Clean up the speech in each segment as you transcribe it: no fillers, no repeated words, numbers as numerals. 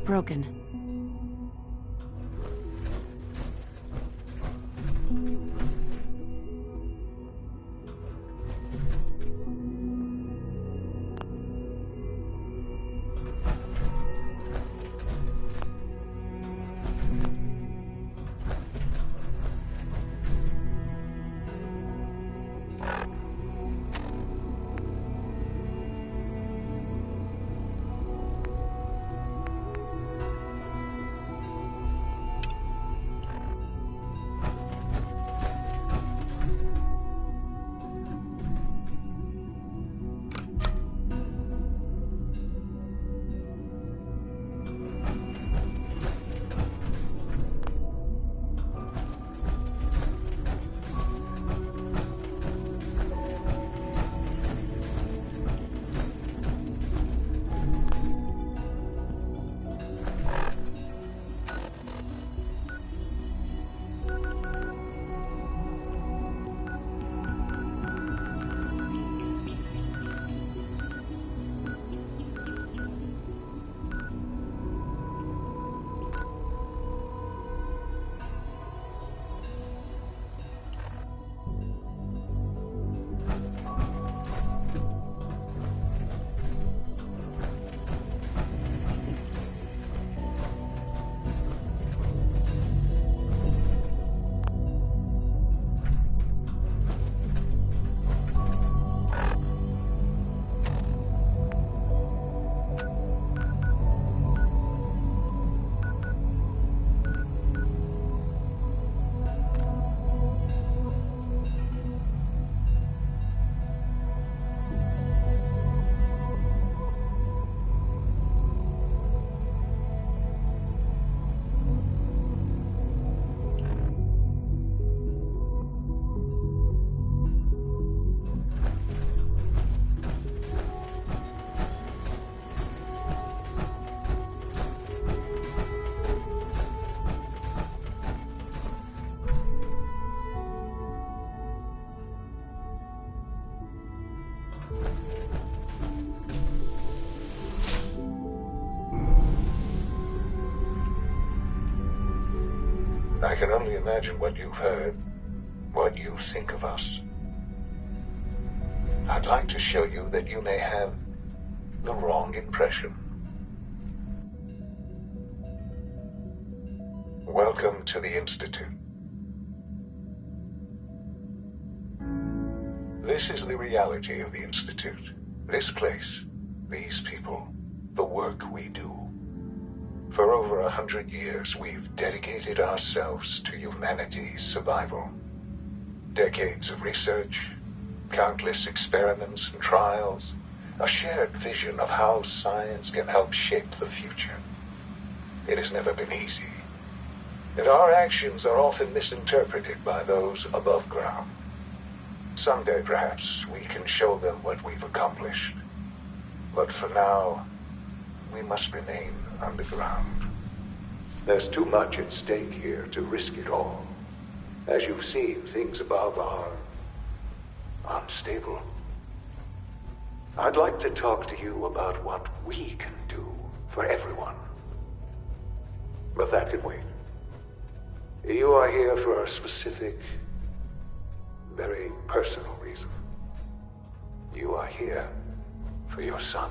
broken. I can only imagine what you've heard, what you think of us. I'd like to show you that you may have the wrong impression. Welcome to the Institute. This is the reality of the Institute. This place, these people, the work we do. For over 100 years, we've dedicated ourselves to humanity's survival. Decades of research, countless experiments and trials, a shared vision of how science can help shape the future. It has never been easy, and our actions are often misinterpreted by those above ground. Someday, perhaps, we can show them what we've accomplished. But for now, we must remain underground. There's too much at stake here to risk it all. As you've seen, things above are unstable. I'd like to talk to you about what we can do for everyone. But that can wait. You are here for a specific, very personal reason. You are here for your son.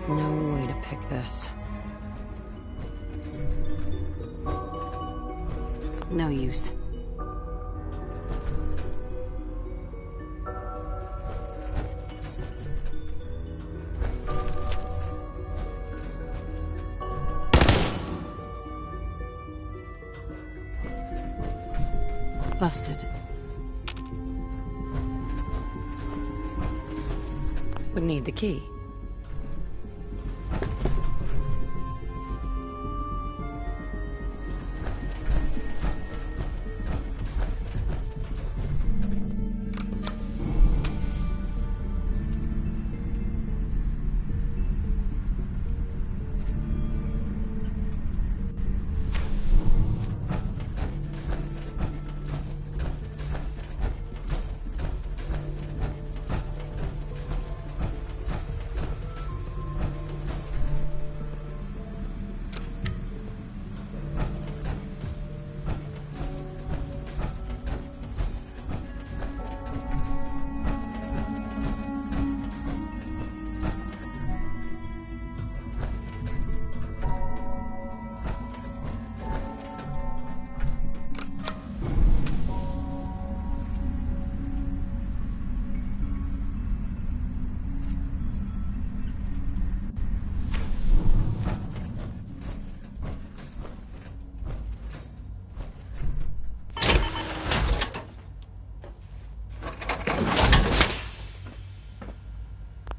No way to pick this. No use. Busted. Would need the key.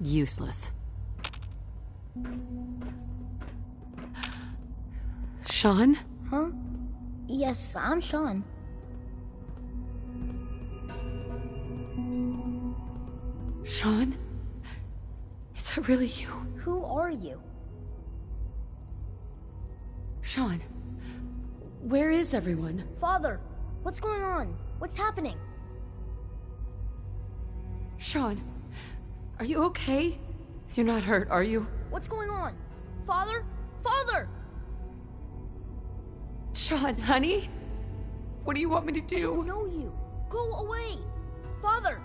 Useless. Sean? Huh? Yes, I'm Sean. Sean? Is that really you? Who are you? Sean, where is everyone? Father, what's going on? What's happening? Sean, are you okay? You're not hurt, are you? What's going on? Father? Father! Sean, honey? What do you want me to do? I don't know you. Go away! Father!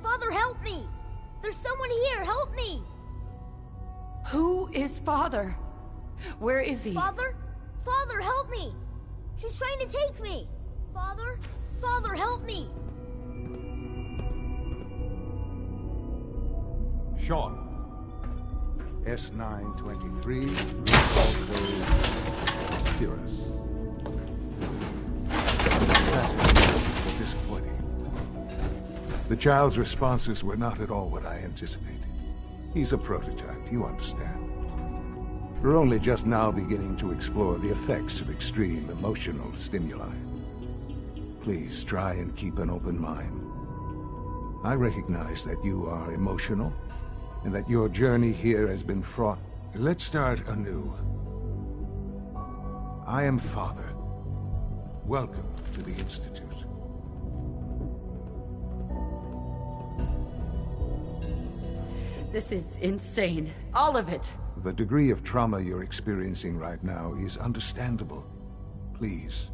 Father, help me! There's someone here, help me! Who is Father? Where is he? Father? Father, help me! She's trying to take me! Father? Father, help me! Sean. S923, recall code Cirrus. Classic, disappointing. The child's responses were not at all what I anticipated. He's a prototype, you understand. We're only just now beginning to explore the effects of extreme emotional stimuli. Please try and keep an open mind. I recognize that you are emotional, and that your journey here has been fraught. Let's start anew. I am Father. Welcome to the Institute. This is insane. All of it. The degree of trauma you're experiencing right now is understandable. Please,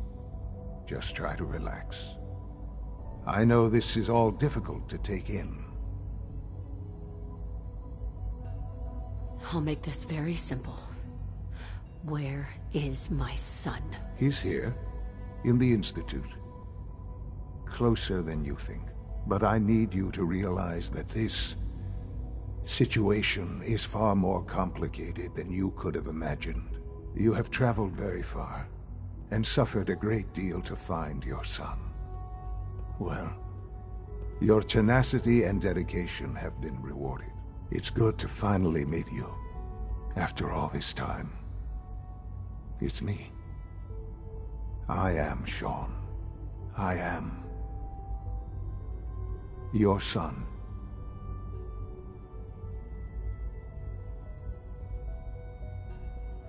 just try to relax. I know this is all difficult to take in. I'll make this very simple. Where is my son? He's here, in the Institute. Closer than you think. But I need you to realize that this situation is far more complicated than you could have imagined. You have traveled very far, and suffered a great deal to find your son. Well, your tenacity and dedication have been rewarded. It's good to finally meet you, after all this time. It's me. I am Sean. I am your son.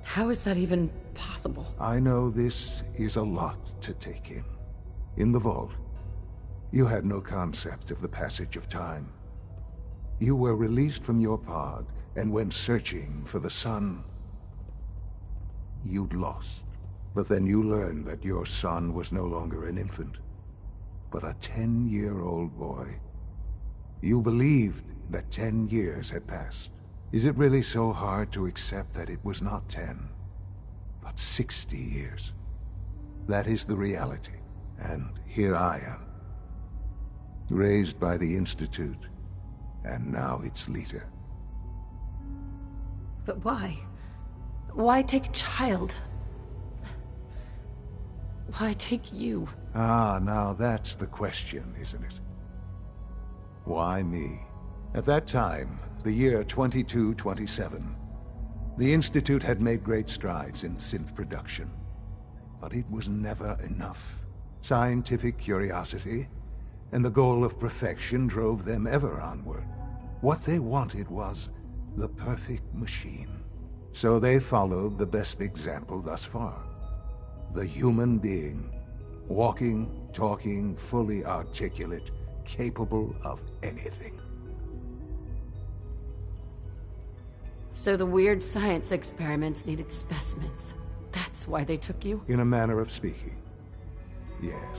How is that even possible? I know this is a lot to take in. In the vault, you had no concept of the passage of time. You were released from your pod and went searching for the son you'd lost. But then you learned that your son was no longer an infant, but a 10-year-old boy. You believed that 10 years had passed. Is it really so hard to accept that it was not 10, but 60 years? That is the reality, and here I am. Raised by the Institute, and now its leader. But why? Why take a child? Why take you? Ah, now that's the question, isn't it? Why me? At that time, the year 2227. The Institute had made great strides in synth production, but it was never enough. Scientific curiosity and the goal of perfection drove them ever onward. What they wanted was the perfect machine. So they followed the best example thus far. The human being. Walking, talking, fully articulate, capable of anything. So the weird science experiments needed specimens. That's why they took you? In a manner of speaking. Yes.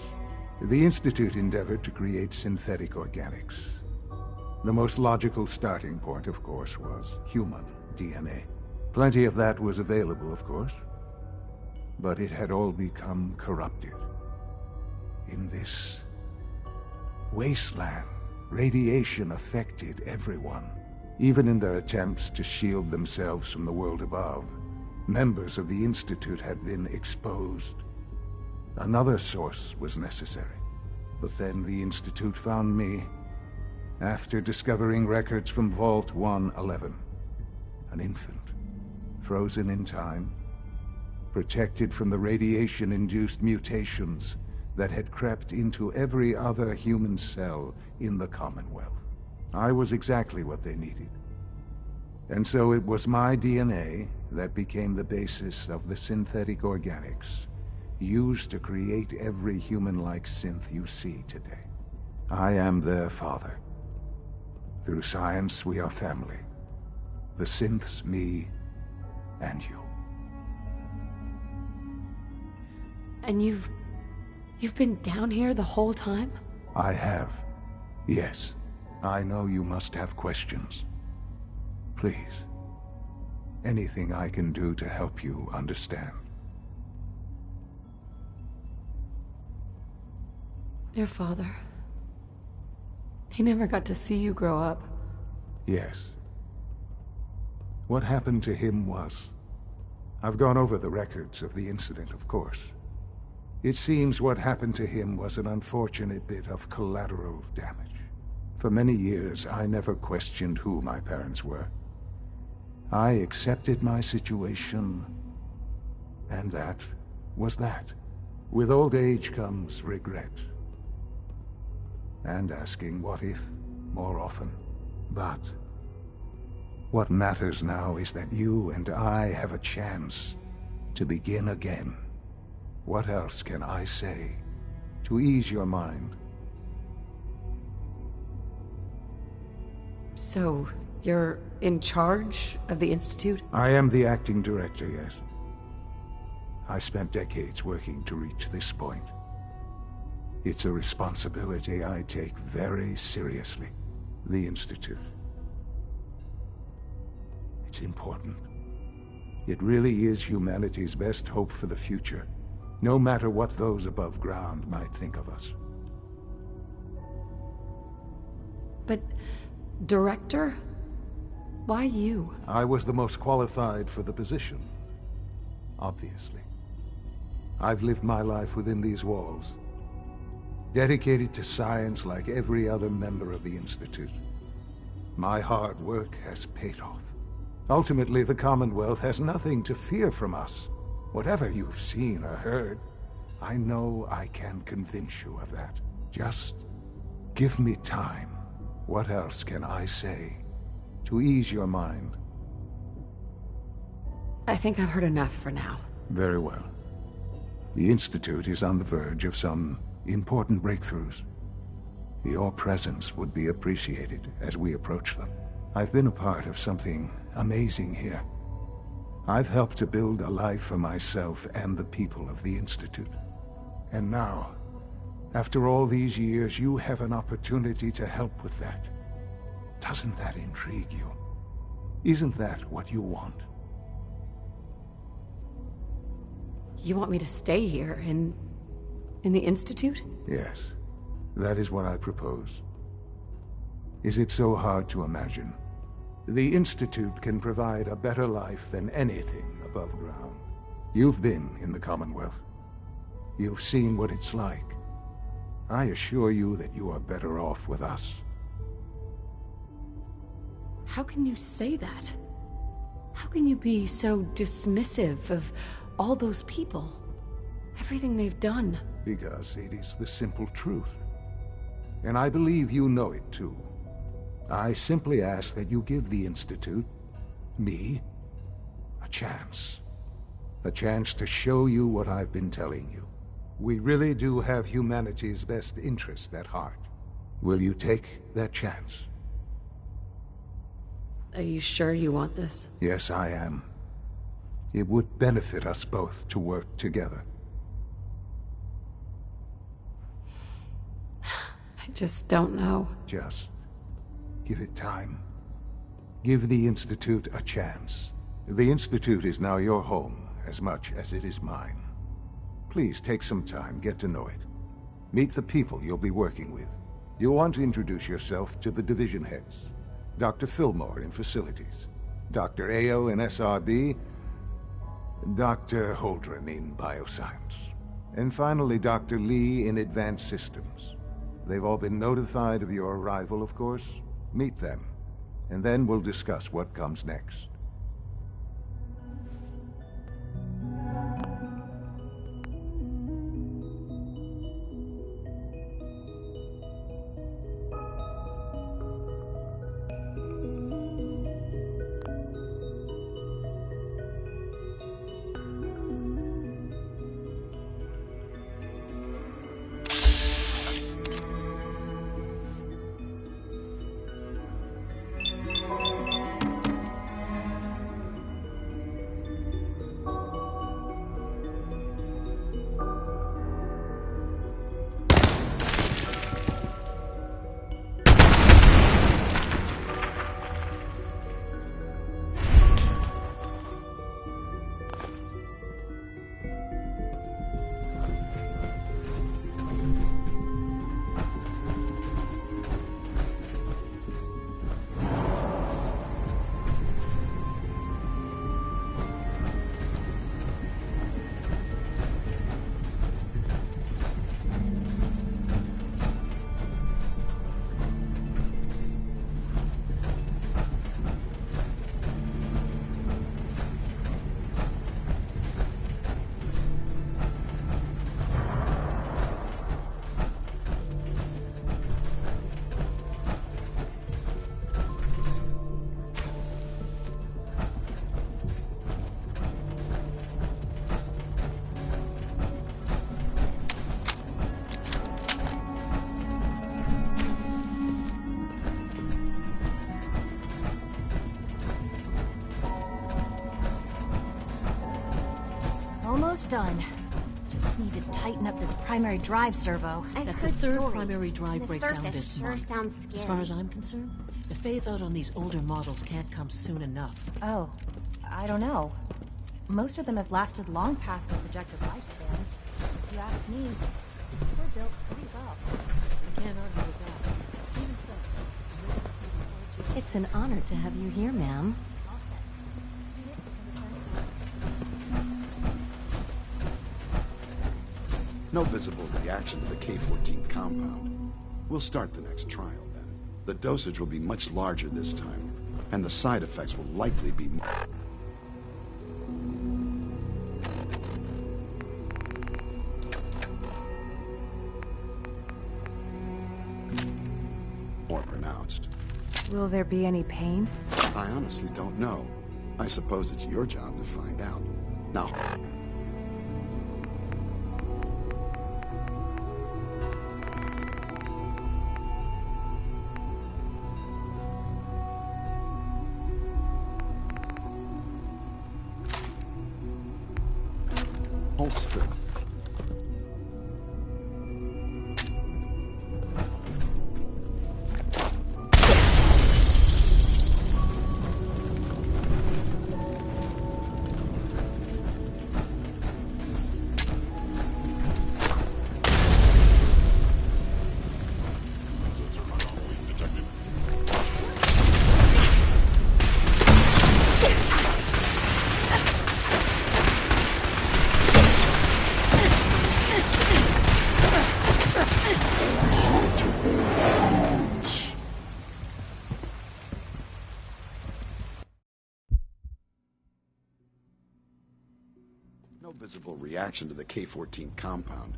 The Institute endeavored to create synthetic organics. The most logical starting point, of course, was human DNA. Plenty of that was available, of course. But it had all become corrupted. In this wasteland, radiation affected everyone. Even in their attempts to shield themselves from the world above, members of the Institute had been exposed. Another source was necessary. But then the Institute found me after discovering records from Vault 111. An infant, frozen in time, protected from the radiation-induced mutations that had crept into every other human cell in the Commonwealth. I was exactly what they needed. And so it was my DNA that became the basis of the synthetic organics used to create every human-like synth you see today. I am their father. Through science, we are family. The synths, me, and you. And you've been down here the whole time? I have. Yes. I know you must have questions. Please. Anything I can do to help you understand. Your father. He never got to see you grow up. Yes. What happened to him was... I've gone over the records of the incident, of course. It seems what happened to him was an unfortunate bit of collateral damage. For many years, I never questioned who my parents were. I accepted my situation, and that was that. With old age comes regret. And asking what if more often. But what matters now is that you and I have a chance to begin again. What else can I say to ease your mind? So, you're in charge of the Institute? I am the acting director, yes. I spent decades working to reach this point. It's a responsibility I take very seriously. The Institute. It's important. It really is humanity's best hope for the future, no matter what those above ground might think of us. But... Director? Why you? I was the most qualified for the position. Obviously. I've lived my life within these walls. Dedicated to science like every other member of the Institute. My hard work has paid off. Ultimately, the Commonwealth has nothing to fear from us. Whatever you've seen or heard, I know I can convince you of that. Just give me time. What else can I say to ease your mind? I think I've heard enough for now. Very well. The Institute is on the verge of some important breakthroughs. Your presence would be appreciated as we approach them. I've been a part of something amazing here. I've helped to build a life for myself and the people of the Institute. And now, after all these years, you have an opportunity to help with that. Doesn't that intrigue you? Isn't that what you want? You want me to stay here, in the Institute? Yes, that is what I propose. Is it so hard to imagine? The Institute can provide a better life than anything above ground. You've been in the Commonwealth. You've seen what it's like. I assure you that you are better off with us. How can you say that? How can you be so dismissive of all those people? Everything they've done? Because it is the simple truth. And I believe you know it too. I simply ask that you give the Institute, me, a chance. A chance to show you what I've been telling you. We really do have humanity's best interest at heart. Will you take that chance? Are you sure you want this? Yes, I am. It would benefit us both to work together. I just don't know. Just give it time. Give the Institute a chance. The Institute is now your home as much as it is mine. Please take some time, get to know it. Meet the people you'll be working with. You'll want to introduce yourself to the division heads. Dr. Fillmore in Facilities, Dr. Ao in SRB, Dr. Holdren in Bioscience, and finally Dr. Lee in Advanced Systems. They've all been notified of your arrival, of course. Meet them, and then we'll discuss what comes next. Almost done. Just need to tighten up this primary drive servo. That's the third primary drive breakdown this month. Sounds scary. As far as I'm concerned, the phase-out on these older models can't come soon enough. Oh, I don't know. Most of them have lasted long past their projected lifespans. If you ask me, they're built pretty well. I can't argue with that. Even so, I'm ready to see the whole It's an honor to have you here, ma'am. All set. Read it and return it to No visible reaction to the K-14 compound. We'll start the next trial then. The dosage will be much larger this time, and the side effects will likely be more pronounced. Will there be any pain? I honestly don't know. I suppose it's your job to find out. Now, hold still. visible reaction to the K-14 compound.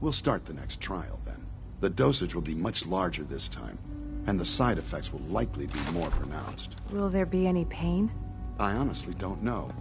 We'll start the next trial then. The dosage will be much larger this time, and the side effects will likely be more pronounced. Will there be any pain? I honestly don't know.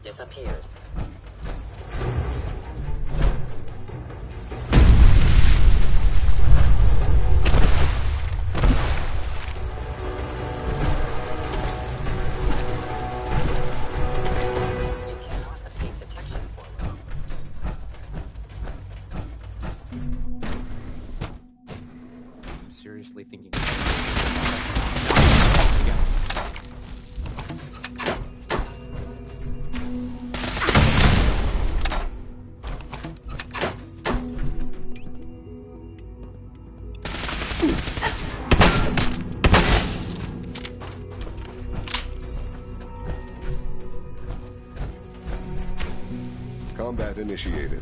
Disappeared. You cannot escape detection for long. I'm seriously thinking. Combat initiated.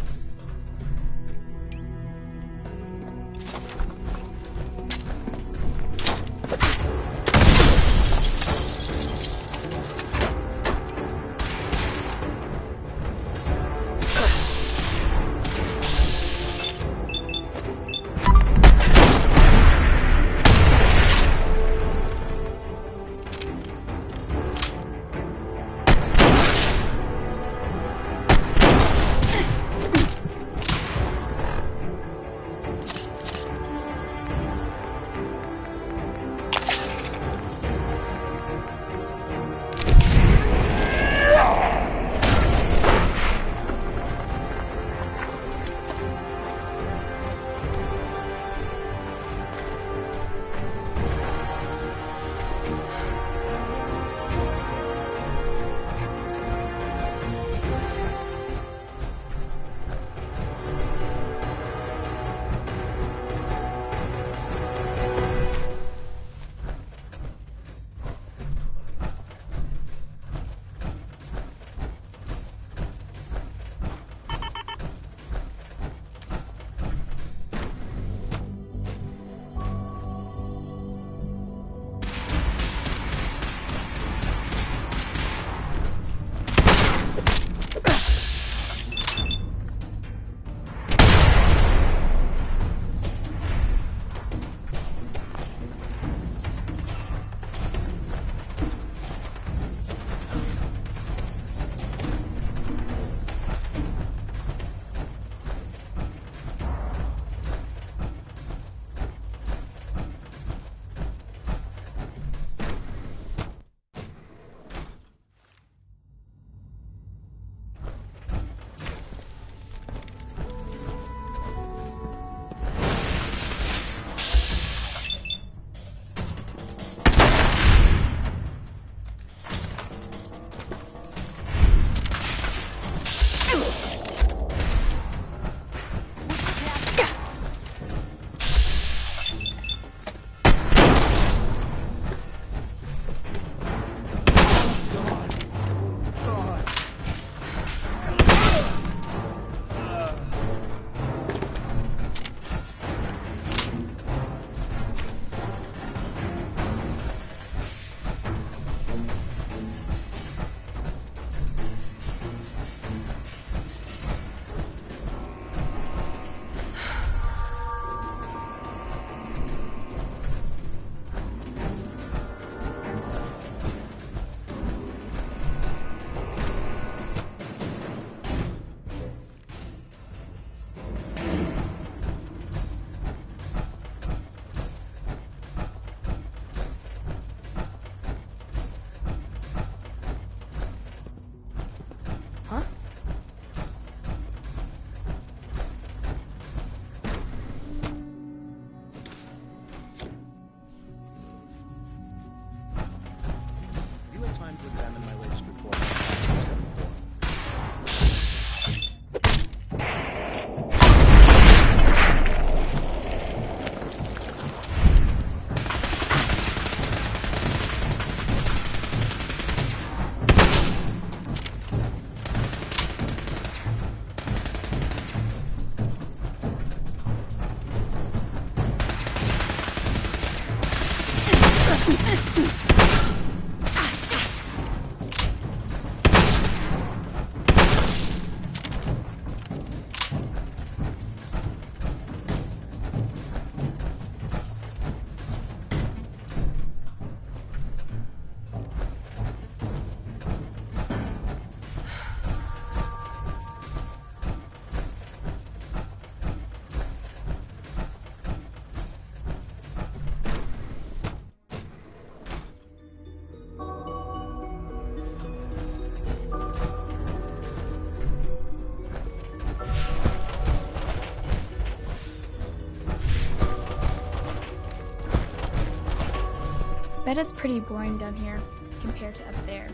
Bet it's pretty boring down here compared to up there.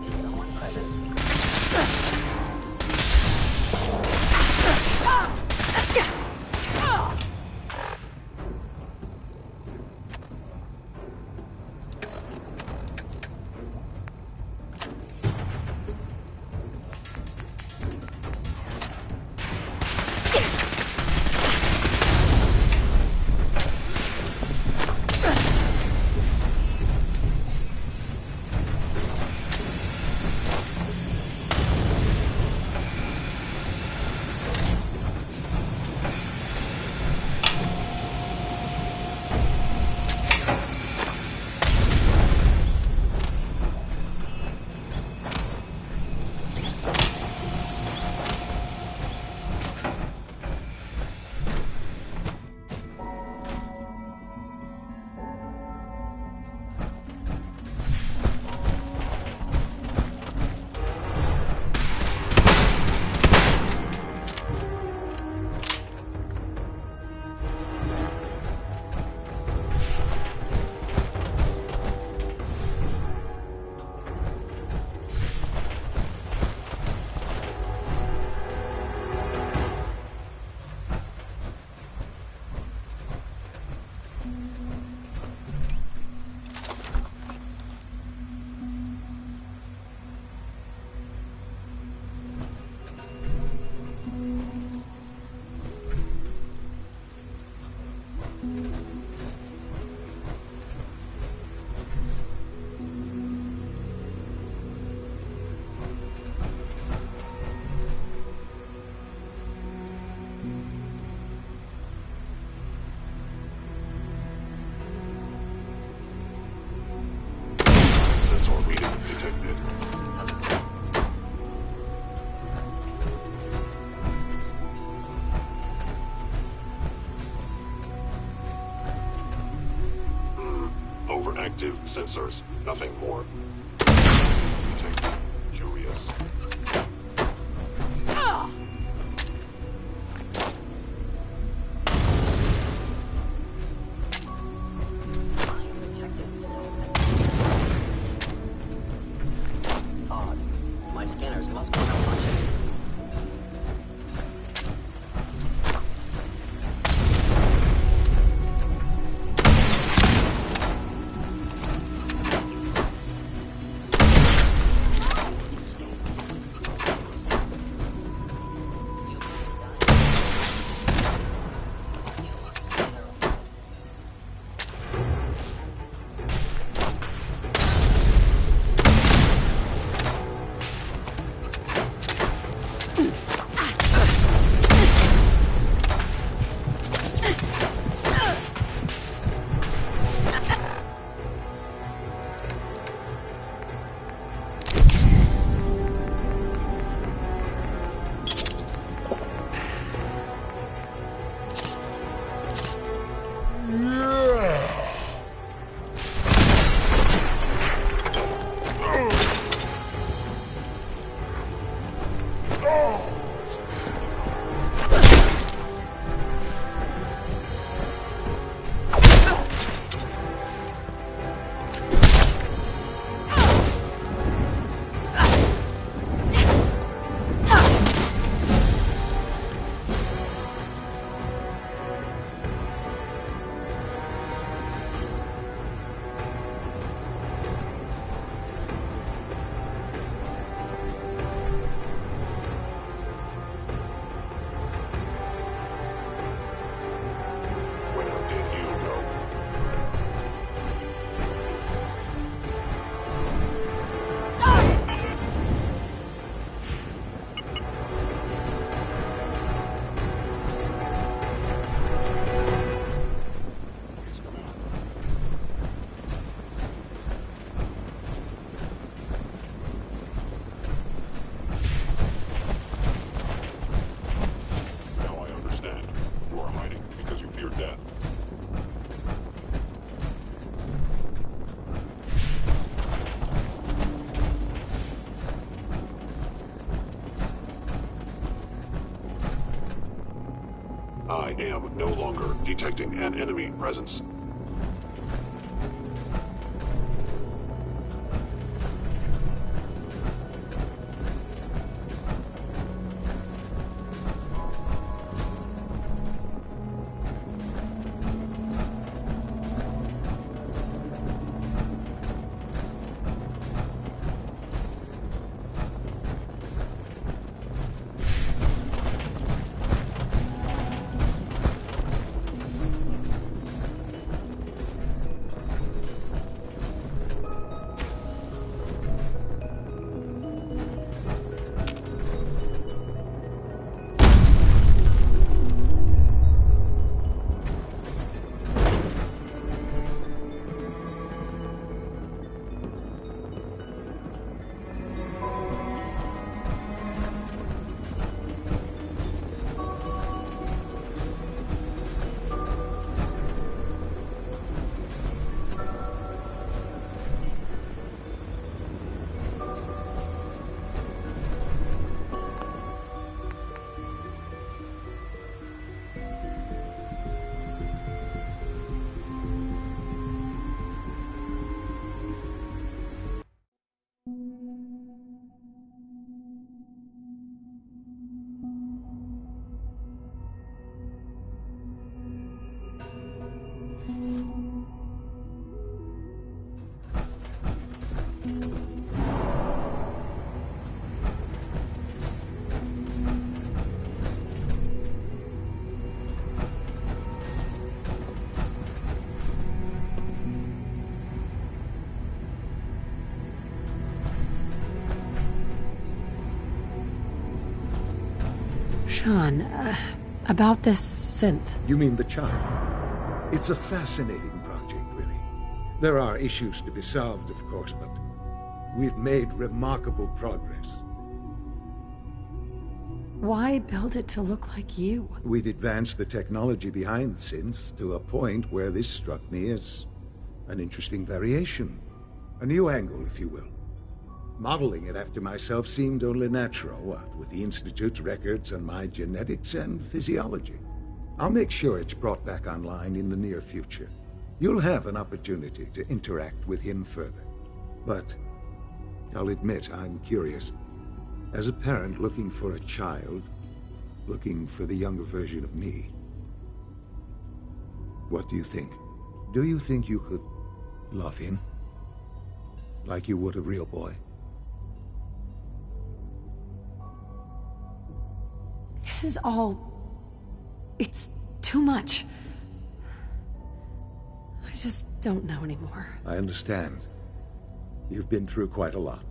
Is someone present? Overactive sensors, nothing more. Curious. Odd. My scanners must be malfunctioning. am no longer detecting an enemy presence. Sean, about this synth. You mean the child? It's a fascinating project, really. There are issues to be solved, of course, but we've made remarkable progress. Why build it to look like you? We'd advanced the technology behind synths to a point where this struck me as an interesting variation. A new angle, if you will. Modeling it after myself seemed only natural, what with the Institute's records and my genetics and physiology. I'll make sure it's brought back online in the near future. You'll have an opportunity to interact with him further. But I'll admit I'm curious. As a parent looking for a child, looking for the younger version of me, what do you think? Do you think you could love him? Like you would a real boy? This is all... it's too much. I just don't know anymore. I understand. You've been through quite a lot.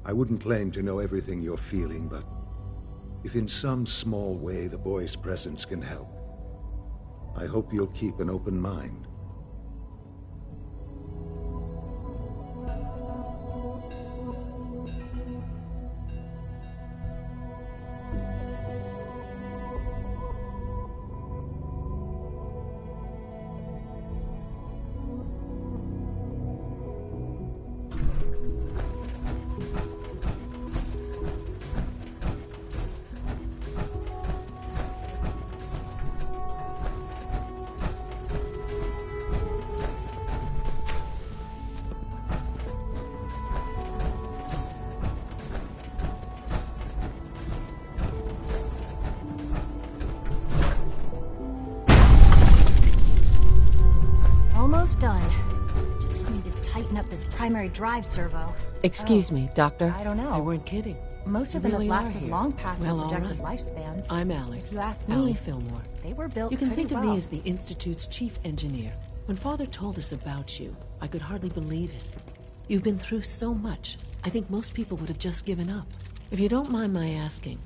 I wouldn't claim to know everything you're feeling, but if in some small way the boy's presence can help, I hope you'll keep an open mind. Almost done. Just need to tighten up this primary drive servo. Excuse me, Doctor? I don't know. They weren't kidding. Most of They them really have are lasted here. long past Well, their all projected right. lifespans. I'm Allie. If you ask me, Allie Fillmore. they were built You can pretty think of well. me as the Institute's chief engineer. When Father told us about you, I could hardly believe it. You've been through so much. I think most people would have just given up. If you don't mind my asking,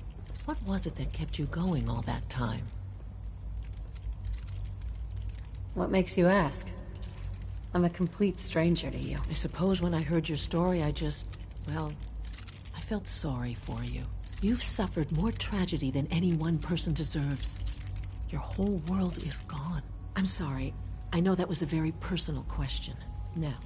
what was it that kept you going all that time? What makes you ask? I'm a complete stranger to you. I suppose when I heard your story, well, I felt sorry for you. You've suffered more tragedy than any one person deserves. Your whole world is gone. I'm sorry. I know that was a very personal question. Now,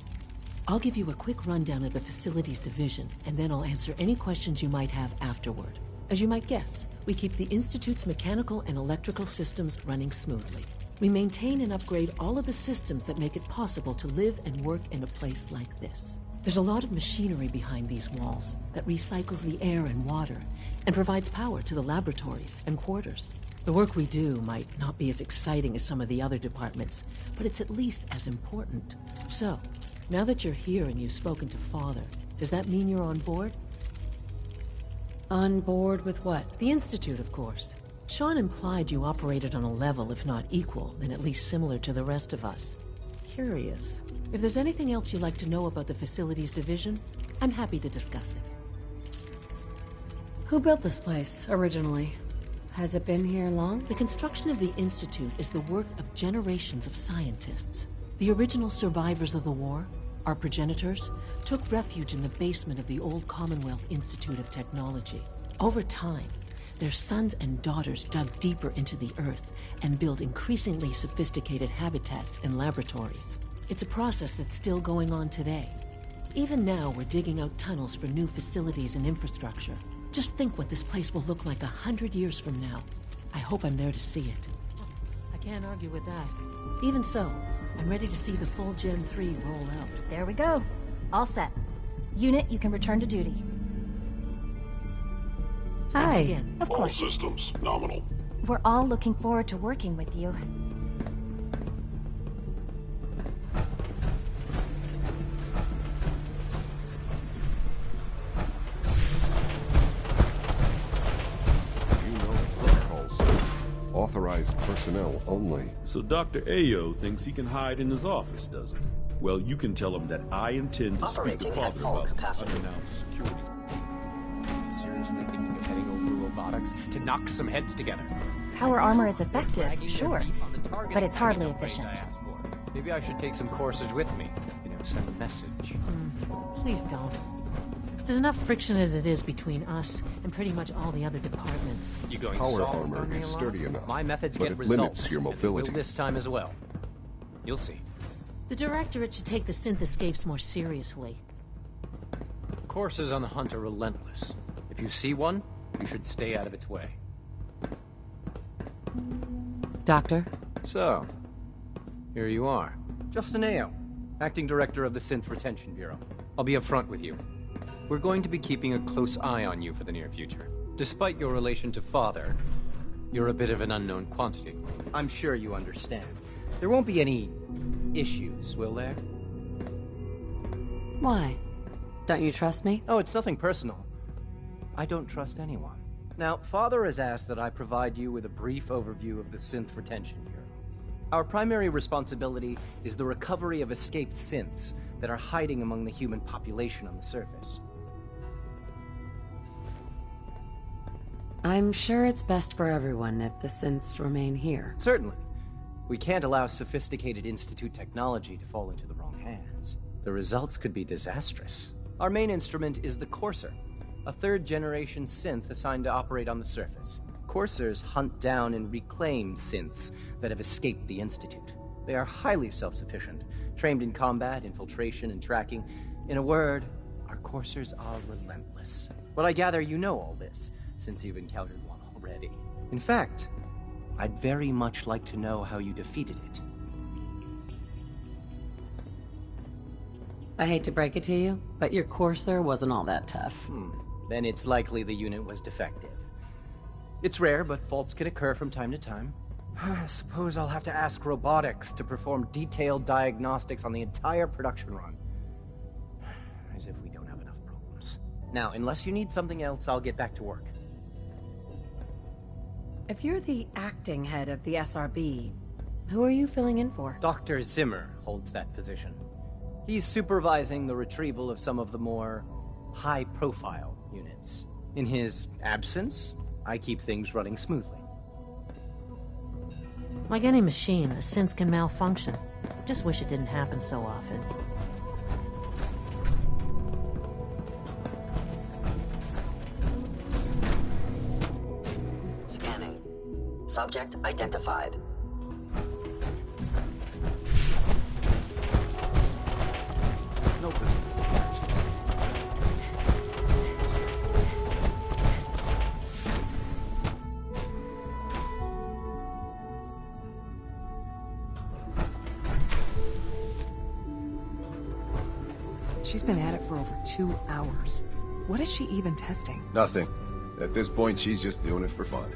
I'll give you a quick rundown of the facilities division, and then I'll answer any questions you might have afterward. As you might guess, we keep the Institute's mechanical and electrical systems running smoothly. We maintain and upgrade all of the systems that make it possible to live and work in a place like this. There's a lot of machinery behind these walls that recycles the air and water and provides power to the laboratories and quarters. The work we do might not be as exciting as some of the other departments, but it's at least as important. So, now that you're here and you've spoken to Father, does that mean you're on board? On board with what? The Institute, of course. Sean implied you operated on a level, if not equal, then at least similar to the rest of us. Curious. If there's anything else you'd like to know about the Facilities Division, I'm happy to discuss it. Who built this place, originally? Has it been here long? The construction of the Institute is the work of generations of scientists. The original survivors of the war, our progenitors, took refuge in the basement of the old Commonwealth Institute of Technology. Over time, their sons and daughters dug deeper into the earth and built increasingly sophisticated habitats and laboratories. It's a process that's still going on today. Even now, we're digging out tunnels for new facilities and infrastructure. Just think what this place will look like 100 years from now. I hope I'm there to see it. I can't argue with that. Even so, I'm ready to see the full Gen 3 roll out. There we go. All set. Unit, you can return to duty. Thanks Hi. again. Of All course. systems nominal. We're all looking forward to working with you. Authorized personnel only. So Dr. Ayo thinks he can hide in his office, does he? Well, you can tell him that I intend to speak to Operating at Father full about capacity. this unannounced security. Seriously thinking of heading over to robotics to knock some heads together. Power armor is effective, sure, but it's hardly Upgrade I efficient. asked for. Maybe I should take some courses with me. Send a message. Please don't. There's enough friction as it is between us and pretty much all the other departments. You going Power soft armor on me is a lot? sturdy enough, My methods but get it results. limits your and mobility. will this time as well. You'll see. The Directorate should take the synth escapes more seriously. Courses on the hunt are relentless. If you see one, you should stay out of its way. Doctor? So, here you are. Justin Ayo, Acting Director of the Synth Retention Bureau. I'll be upfront with you. We're going to be keeping a close eye on you for the near future. Despite your relation to Father, you're a bit of an unknown quantity. I'm sure you understand. There won't be any issues, will there? Why? Don't you trust me? Oh, it's nothing personal. I don't trust anyone. Now, Father has asked that I provide you with a brief overview of the Synth Retention Bureau. Our primary responsibility is the recovery of escaped synths that are hiding among the human population on the surface. I'm sure it's best for everyone if the synths remain here. Certainly. We can't allow sophisticated Institute technology to fall into the wrong hands. The results could be disastrous. Our main instrument is the Courser, a third-generation synth assigned to operate on the surface. Coursers hunt down and reclaim synths that have escaped the Institute. They are highly self-sufficient, trained in combat, infiltration, and tracking. In a word, our Coursers are relentless. But I gather you know all this, since you've encountered one already. In fact, I'd very much like to know how you defeated it. I hate to break it to you, but your Courser wasn't all that tough. Then it's likely the unit was defective. It's rare, but faults can occur from time to time. I suppose I'll have to ask robotics to perform detailed diagnostics on the entire production run. As if we don't have enough problems. Now, unless you need something else, I'll get back to work. If you're the acting head of the SRB, who are you filling in for? Dr. Zimmer holds that position. He's supervising the retrieval of some of the more high-profile units. In his absence, I keep things running smoothly. Like any machine, a synth can malfunction. Just wish it didn't happen so often. Scanning. Subject identified. No business. She's been at it for over 2 hours. What is she even testing? Nothing. At this point, she's just doing it for fun.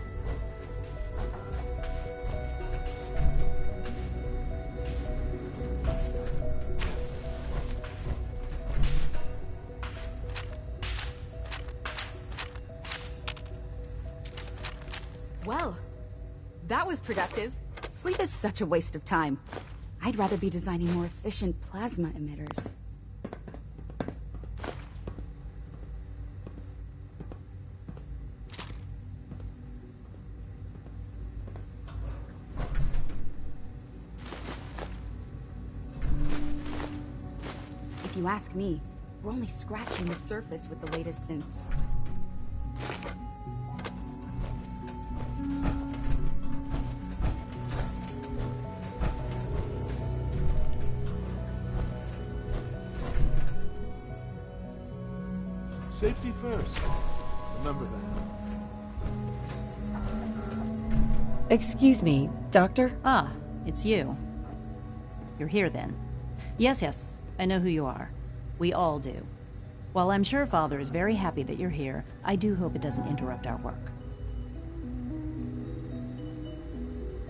Well, that was productive. Sleep is such a waste of time. I'd rather be designing more efficient plasma emitters. If you ask me, we're only scratching the surface with the latest synths. Safety first. Remember that. Excuse me, Doctor? Ah, it's you. You're here then. Yes, I know who you are. We all do. While I'm sure Father is very happy that you're here, I do hope it doesn't interrupt our work.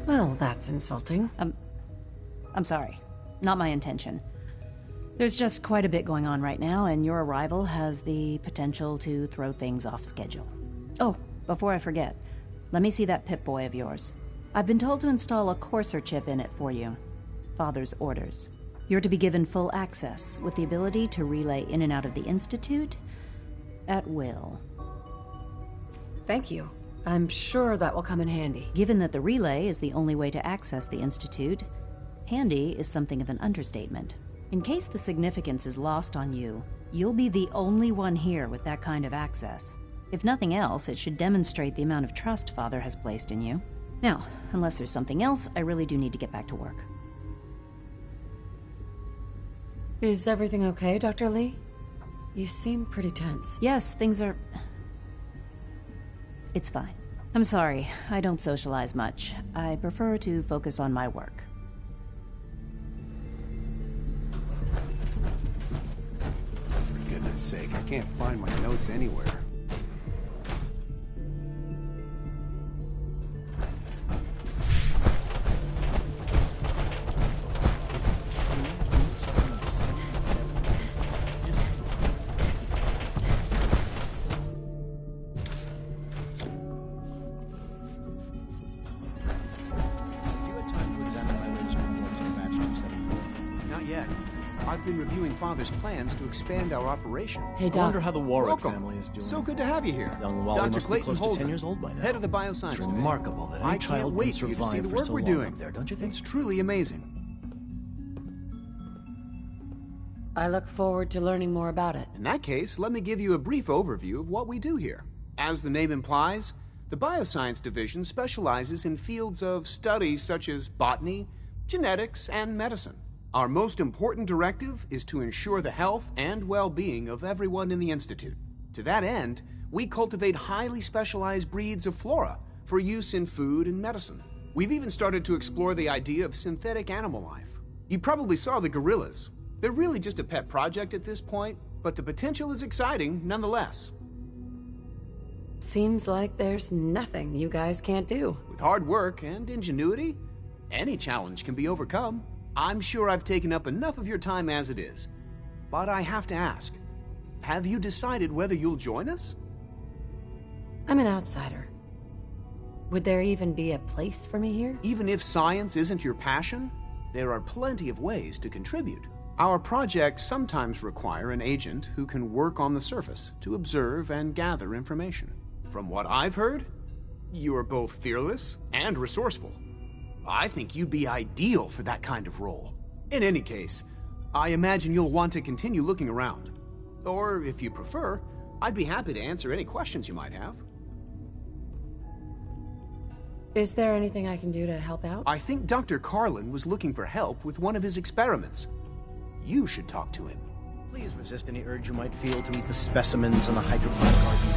Well, that's insulting. I'm sorry. Not my intention. There's just quite a bit going on right now, and your arrival has the potential to throw things off schedule. Oh, before I forget, let me see that Pip-Boy of yours. I've been told to install a Courser chip in it for you. Father's orders. You're to be given full access, with the ability to relay in and out of the Institute at will. Thank you. I'm sure that will come in handy. Given that the relay is the only way to access the Institute, handy is something of an understatement. In case the significance is lost on you, you'll be the only one here with that kind of access. If nothing else, it should demonstrate the amount of trust Father has placed in you. Now, unless there's something else, I really do need to get back to work. Is everything okay, Dr. Lee? You seem pretty tense. Yes, things are... It's fine. I'm sorry, I don't socialize much. I prefer to focus on my work. For goodness sake, I can't find my notes anywhere. I've been reviewing Father's plans to expand our operation. Hey, Doc. I wonder how the Warwick Welcome. family is doing. So good to have you here. Young Wally Dr. must be Clayton close to Holden, 10 years old by now. head of the bioscience It's division. remarkable that any I can't child can wait for you to see survive the for work so we're long doing. up there, don't you think? It's truly amazing. I look forward to learning more about it. In that case, let me give you a brief overview of what we do here. As the name implies, the Bioscience Division specializes in fields of study such as botany, genetics, and medicine. Our most important directive is to ensure the health and well-being of everyone in the Institute. To that end, we cultivate highly specialized breeds of flora for use in food and medicine. We've even started to explore the idea of synthetic animal life. You probably saw the gorillas. They're really just a pet project at this point, but the potential is exciting nonetheless. Seems like there's nothing you guys can't do. With hard work and ingenuity, any challenge can be overcome. I'm sure I've taken up enough of your time as it is, but I have to ask, have you decided whether you'll join us? I'm an outsider. Would there even be a place for me here? Even if science isn't your passion, there are plenty of ways to contribute. Our projects sometimes require an agent who can work on the surface to observe and gather information. From what I've heard, you are both fearless and resourceful. I think you'd be ideal for that kind of role. In any case, I imagine you'll want to continue looking around. Or, if you prefer, I'd be happy to answer any questions you might have. Is there anything I can do to help out? I think Dr. Carlin was looking for help with one of his experiments. You should talk to him. Please resist any urge you might feel to eat the specimens in the hydroponic garden.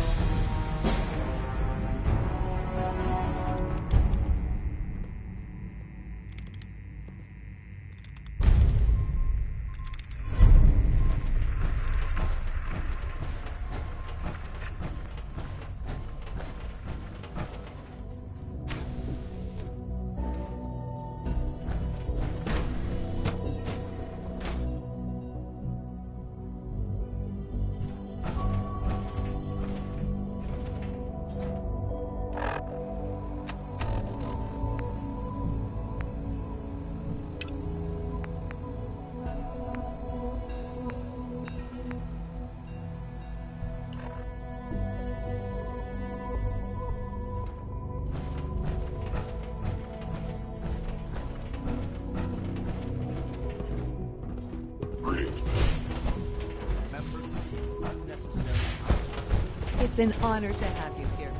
It's an honor to have you here.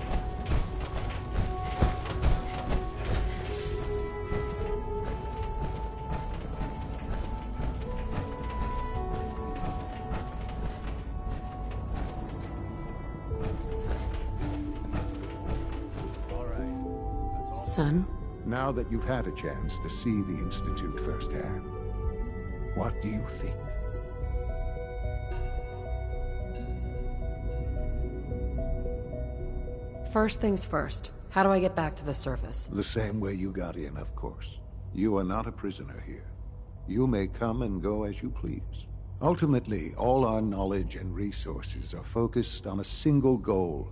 Son? Now that you've had a chance to see the Institute firsthand, what do you think? First things first. How do I get back to the surface? The same way you got in, of course. You are not a prisoner here. You may come and go as you please. Ultimately, all our knowledge and resources are focused on a single goal.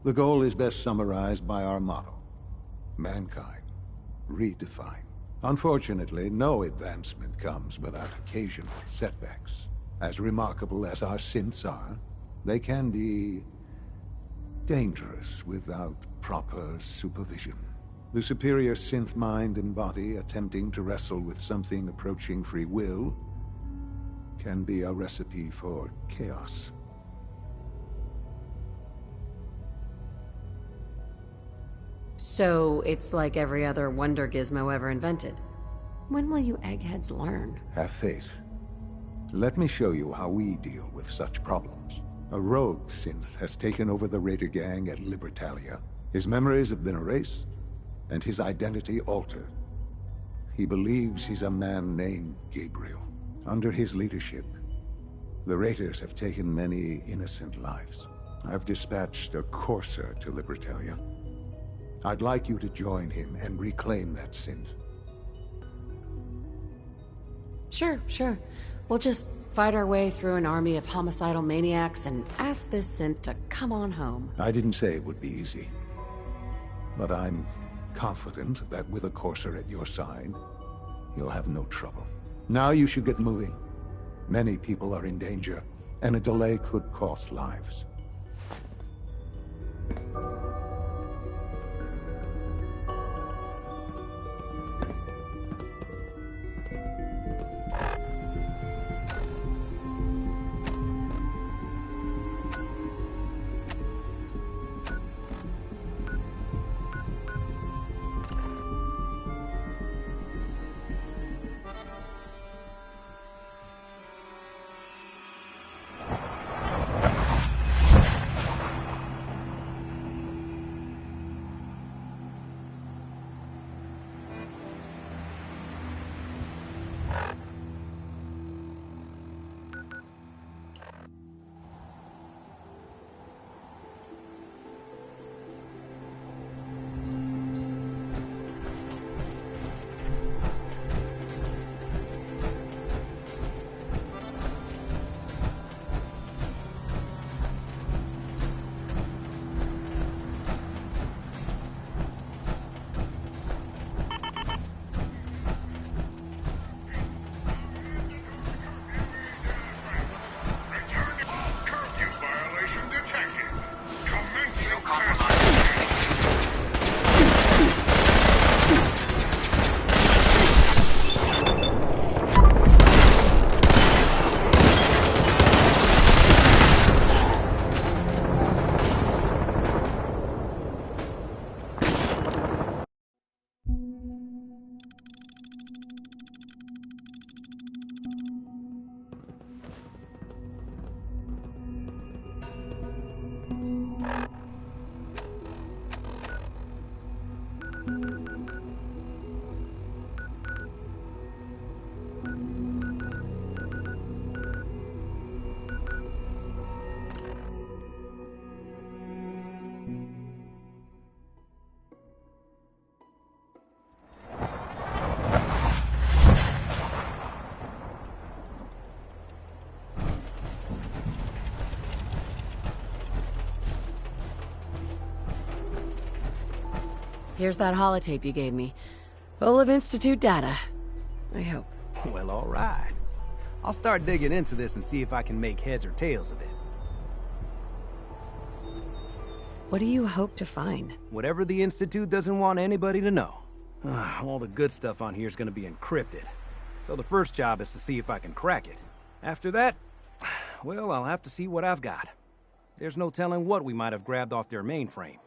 The goal is best summarized by our motto: mankind, redefined. Unfortunately, no advancement comes without occasional setbacks. As remarkable as our synths are, they can be dangerous without proper supervision. The superior synth mind and body attempting to wrestle with something approaching free will can be a recipe for chaos. So, it's like every other wonder gizmo ever invented. When will you eggheads learn? Have faith. Let me show you how we deal with such problems. A rogue synth has taken over the Raider gang at Libertalia. His memories have been erased, and his identity altered. He believes he's a man named Gabriel. Under his leadership, the Raiders have taken many innocent lives. I've dispatched a courser to Libertalia. I'd like you to join him and reclaim that synth. Sure. We'll just fight our way through an army of homicidal maniacs and ask this synth to come on home. I didn't say it would be easy. But I'm confident that with a courser at your side, you'll have no trouble. Now you should get moving. Many people are in danger, and a delay could cost lives. Here's that holotape you gave me. Full of Institute data. I hope. Well, all right. I'll start digging into this and see if I can make heads or tails of it. What do you hope to find? Whatever the Institute doesn't want anybody to know. All the good stuff on here is going to be encrypted. So the first job is to see if I can crack it. After that, well, I'll have to see what I've got. There's no telling what we might have grabbed off their mainframe.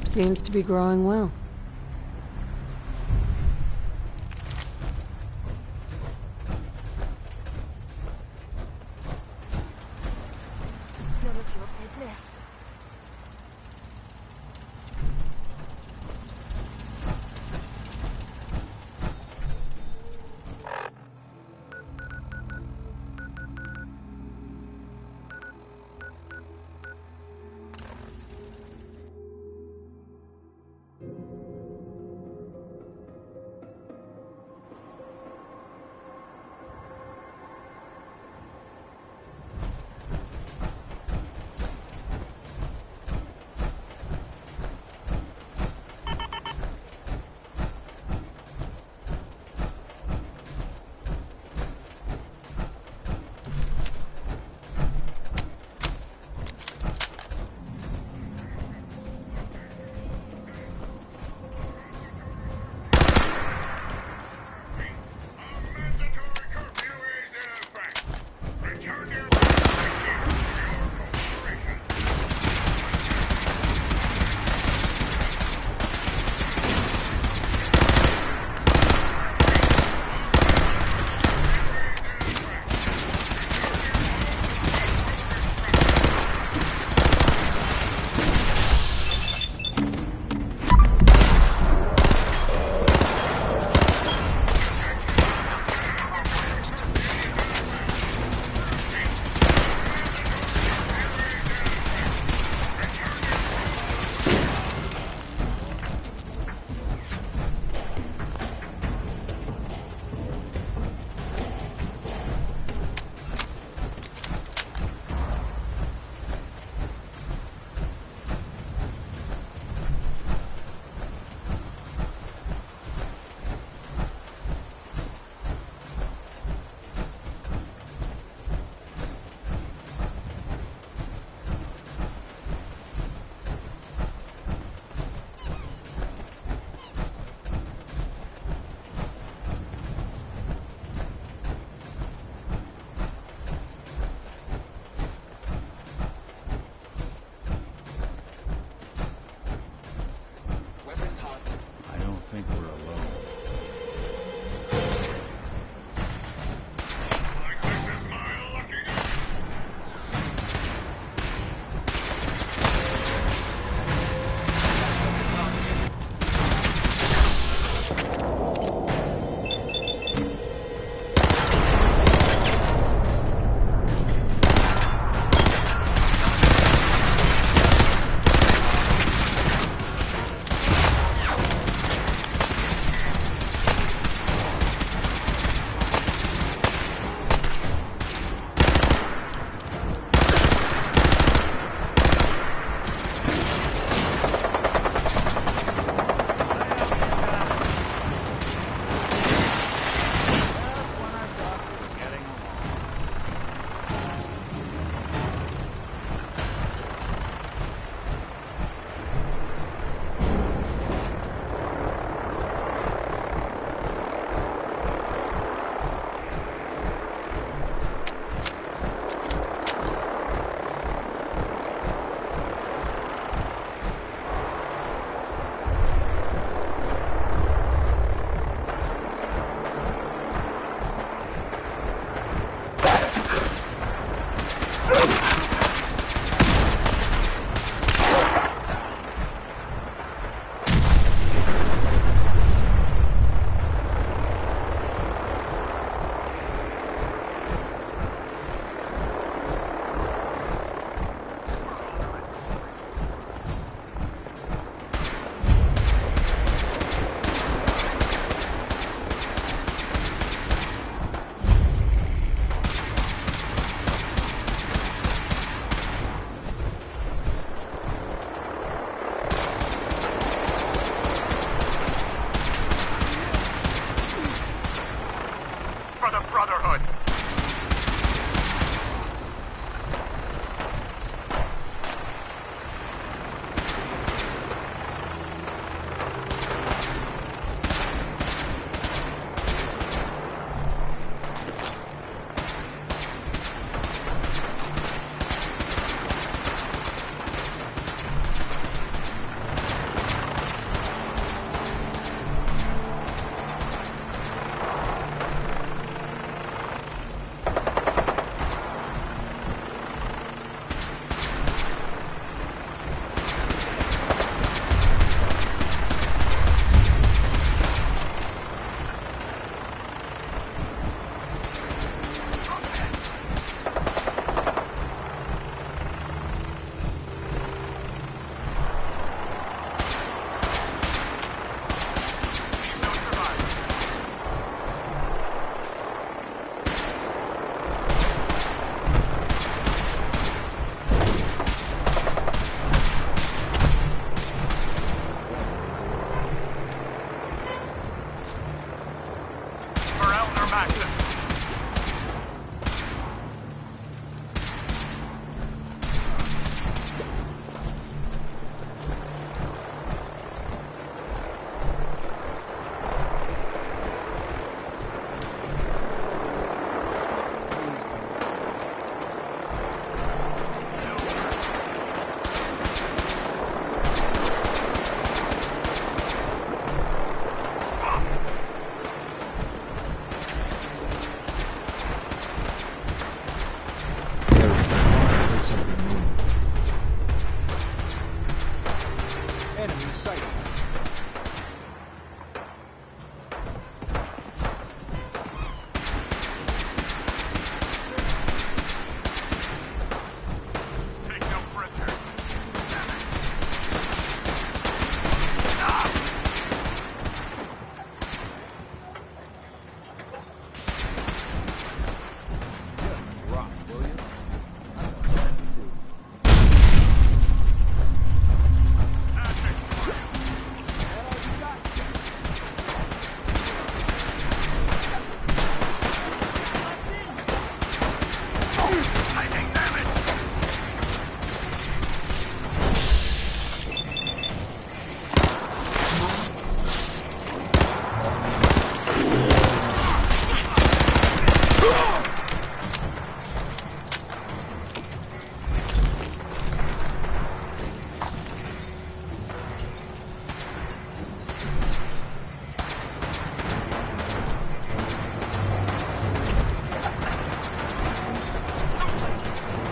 Seems to be growing well. None of your business.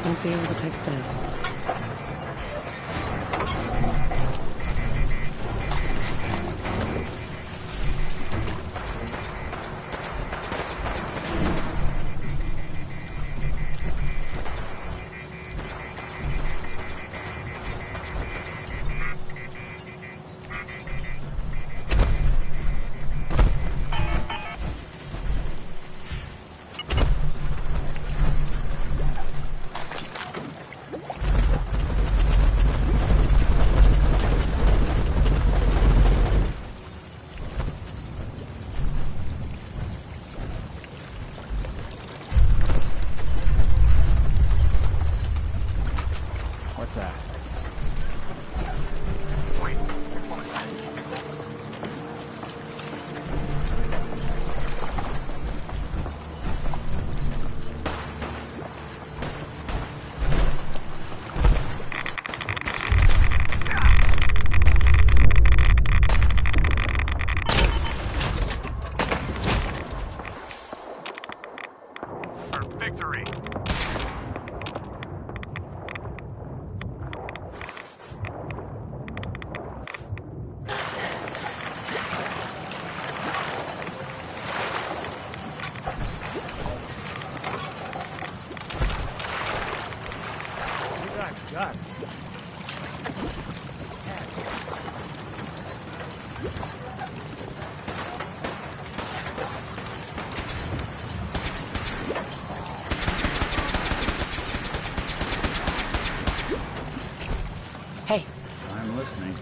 won't be able to pick this. What's that? Wait, what was that? For victory! Guts. Hey. I'm listening.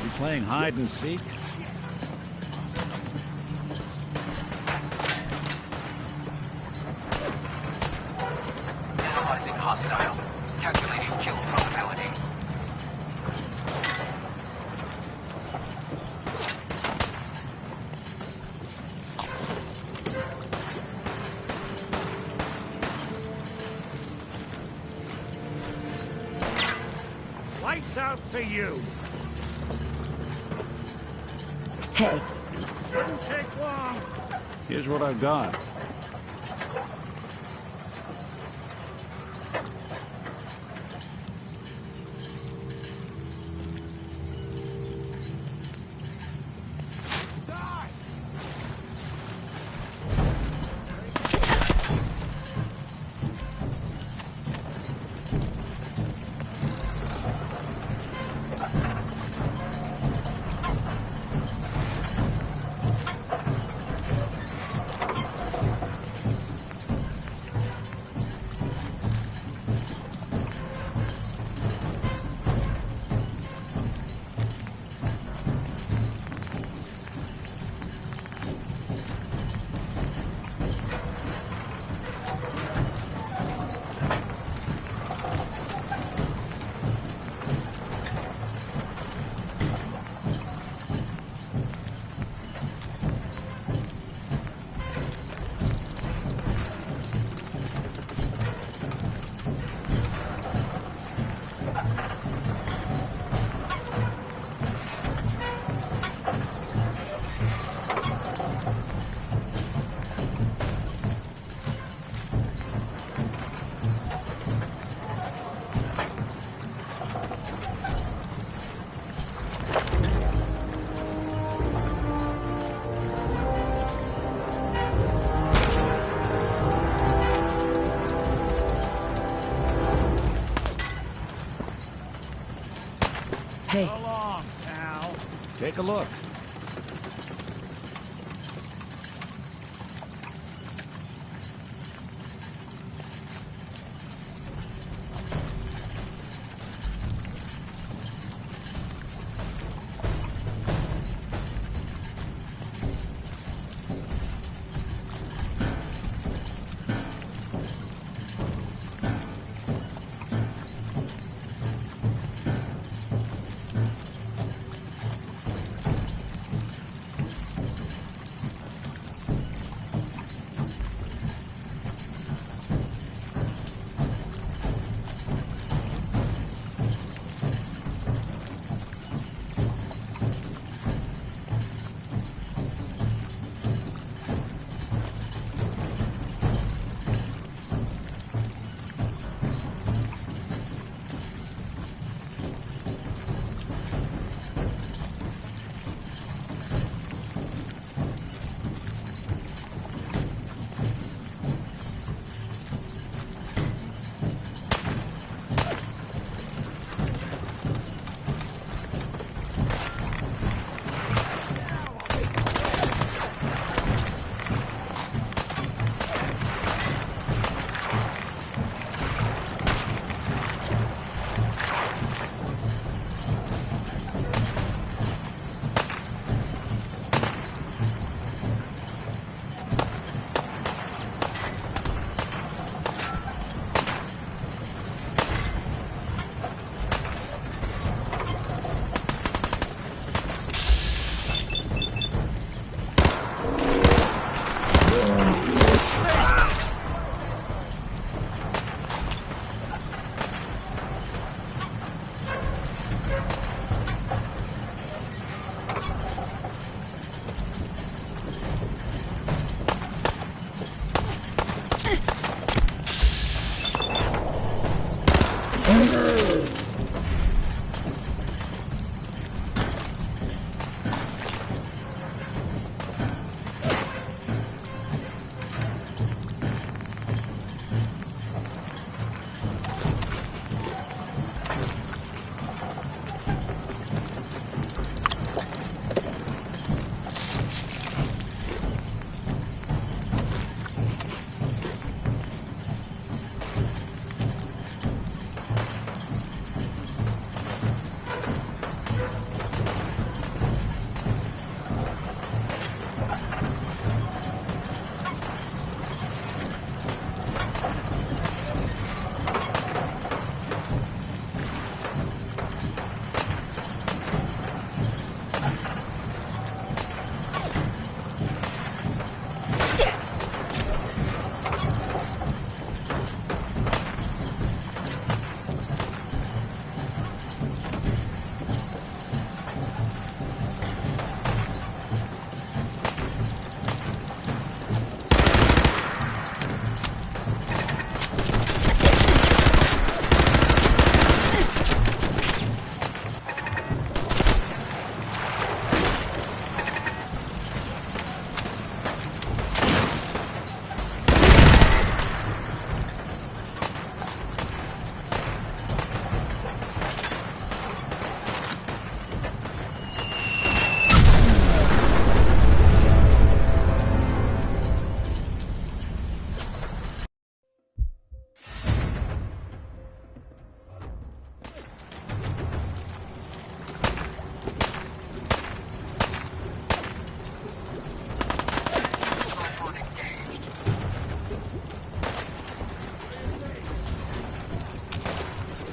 You playing hide and seek? Analyzing hostile. Calculating kill probability. Lights out for you! Hey. Shouldn't take long. Here's what I've got. Hey. So long, pal. Take a look.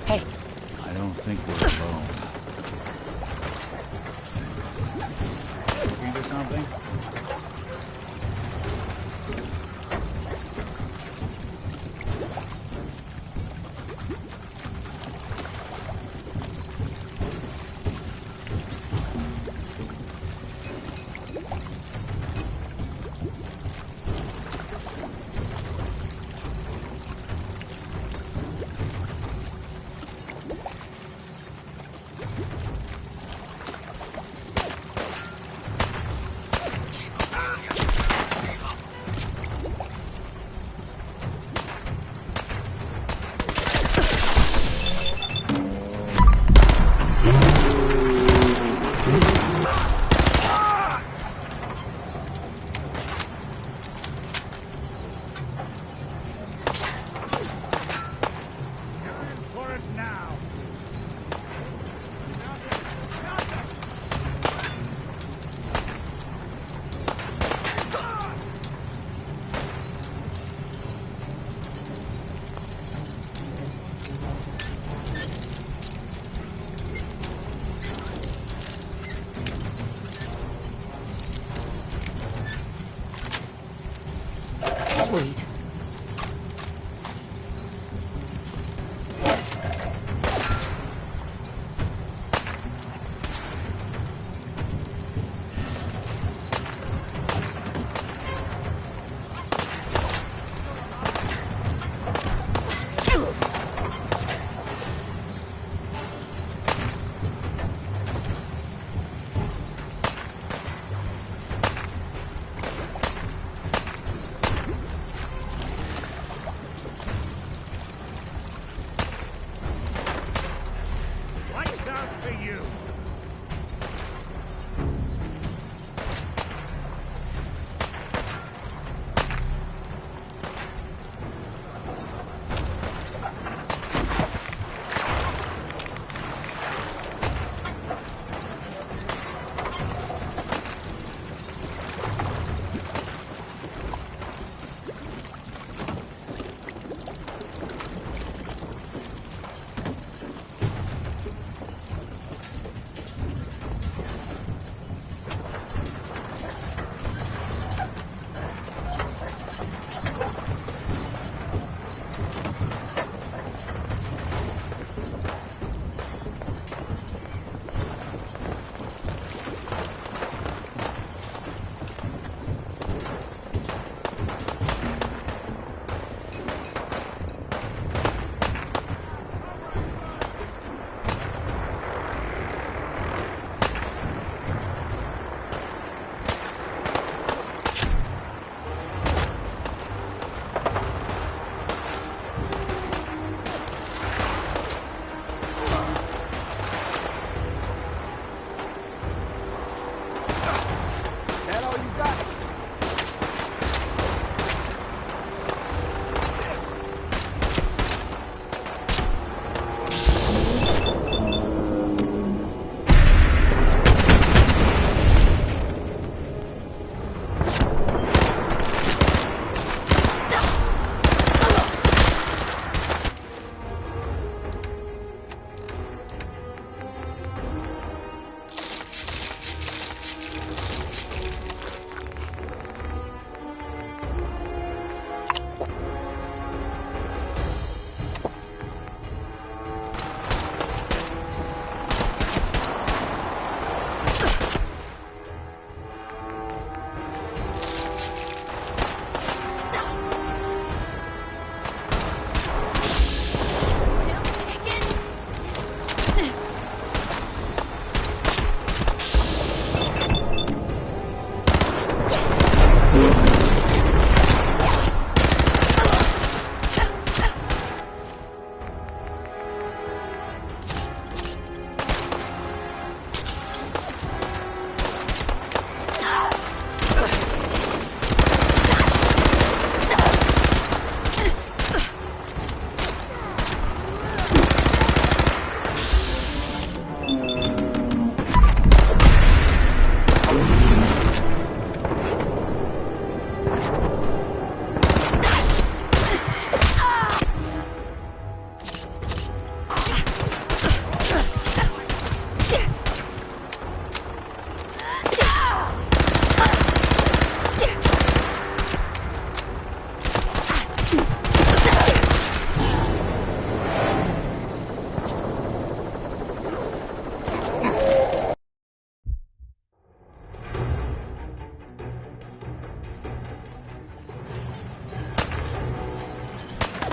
Hey. I don't think we're alone. Looking for something? Sweet.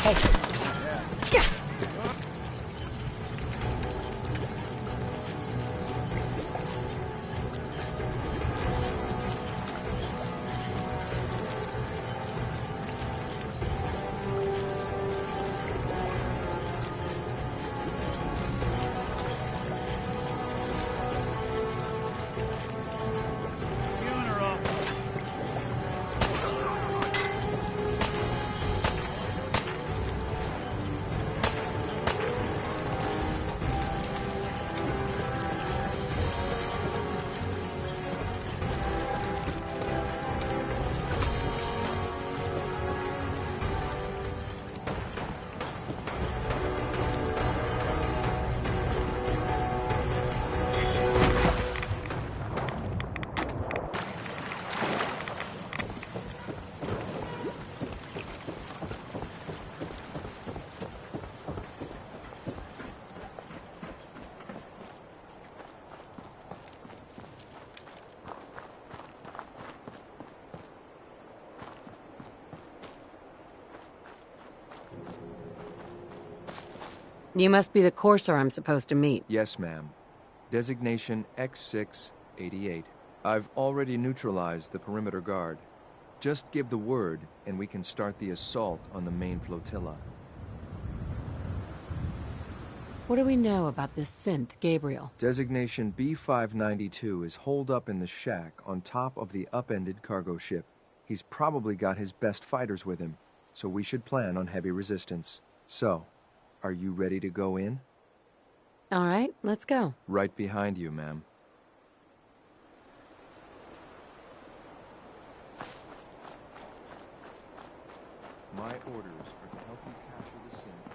Hey. Yeah. You must be the courser I'm supposed to meet. Yes, ma'am. Designation X688. I've already neutralized the perimeter guard. Just give the word, and we can start the assault on the main flotilla. What do we know about this synth, Gabriel? Designation B592 is holed up in the shack on top of the upended cargo ship. He's probably got his best fighters with him, so we should plan on heavy resistance. So, are you ready to go in? All right, let's go. Right behind you, ma'am. My orders are to help you capture the synth.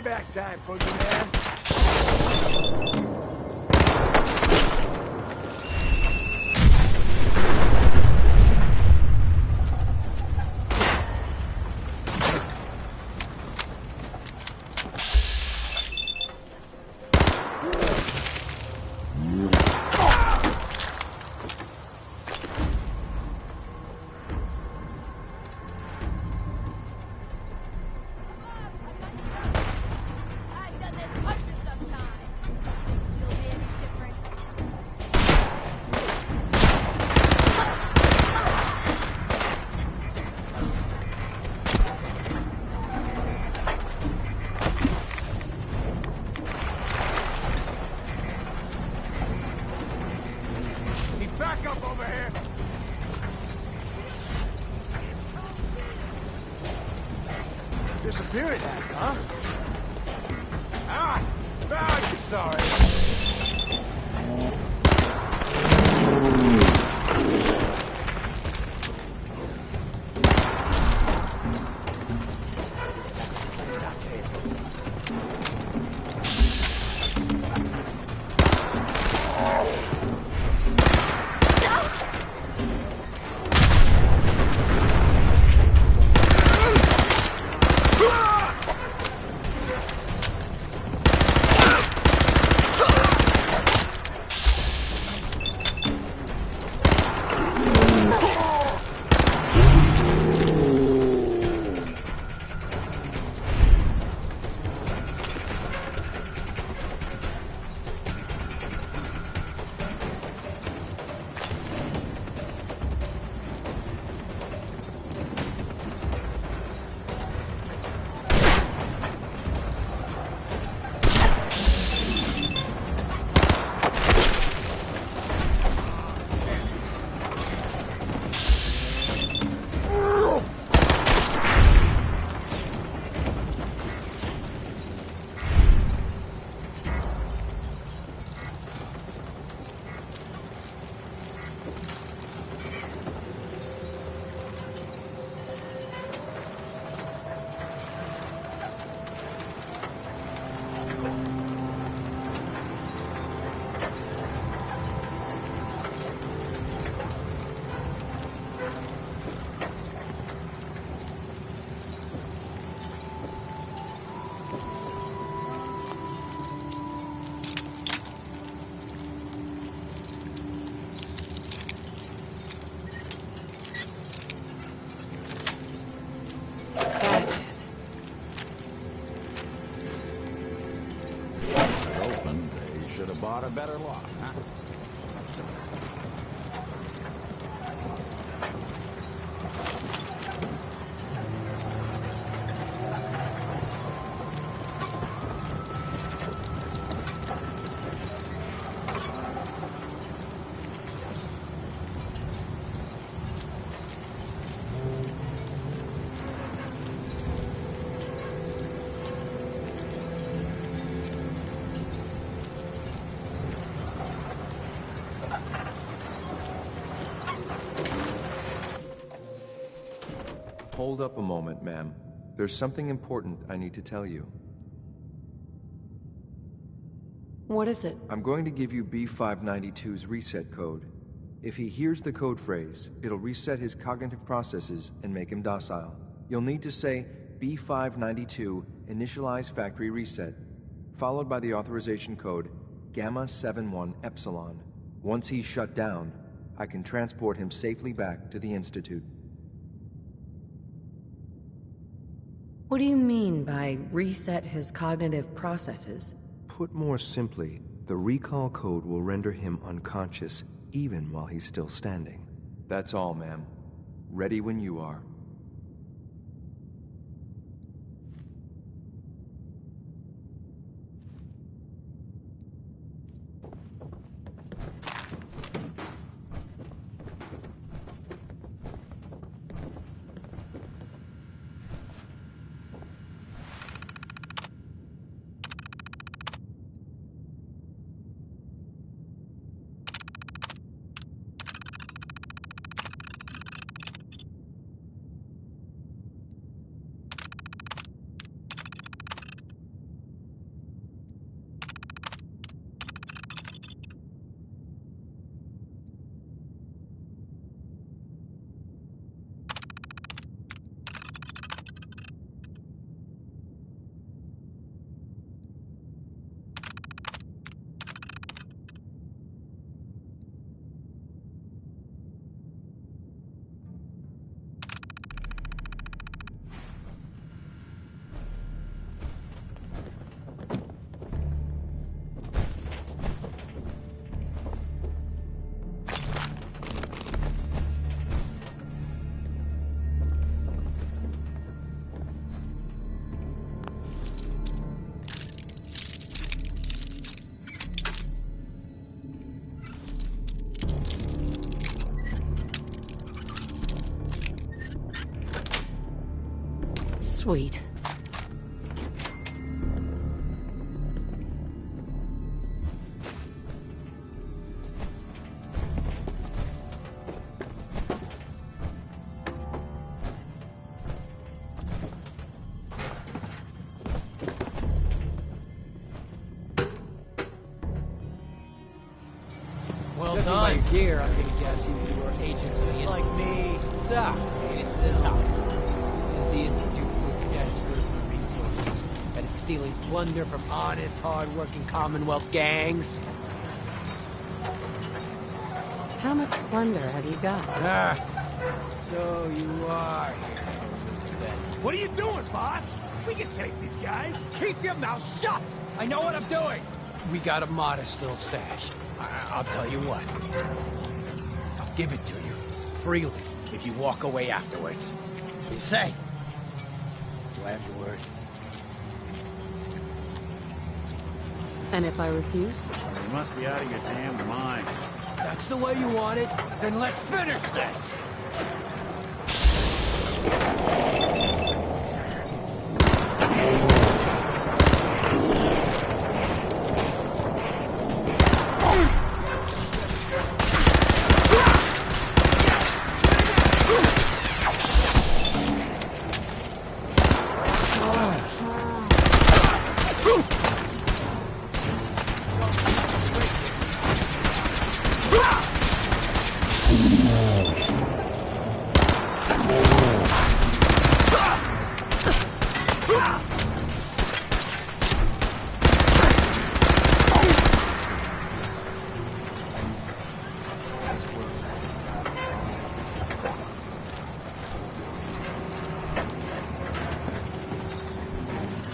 Payback time, boogeyman. Back up over here! Disappearing act, huh? I'm sorry. Bought a better lock, huh? Hold up a moment, ma'am. There's something important I need to tell you. What is it? I'm going to give you B592's reset code. If he hears the code phrase, it'll reset his cognitive processes and make him docile. You'll need to say B592 initialize factory reset, followed by the authorization code Gamma 71 Epsilon. Once he's shut down, I can transport him safely back to the Institute. What do you mean by reset his cognitive processes? Put more simply, the recall code will render him unconscious even while he's still standing. That's all, ma'am. Ready when you are. Sweet. Well done. By your gear, I'm gonna guess you were agents of the Institute. Like me. So, made it to the top. Is the Institute so desperate for resources that it's stealing plunder from honest, hard-working Commonwealth gangs? How much plunder have you got? So you are here. What are you doing, boss? We can take these guys. Keep your mouth shut! I know what I'm doing. We got a modest little stash. I'll tell you what. I'll give it to you. Freely, if you walk away afterwards. What do you say? Do I have your word? And if I refuse? You must be out of your damn mind. That's the way you want it? Then let's finish this!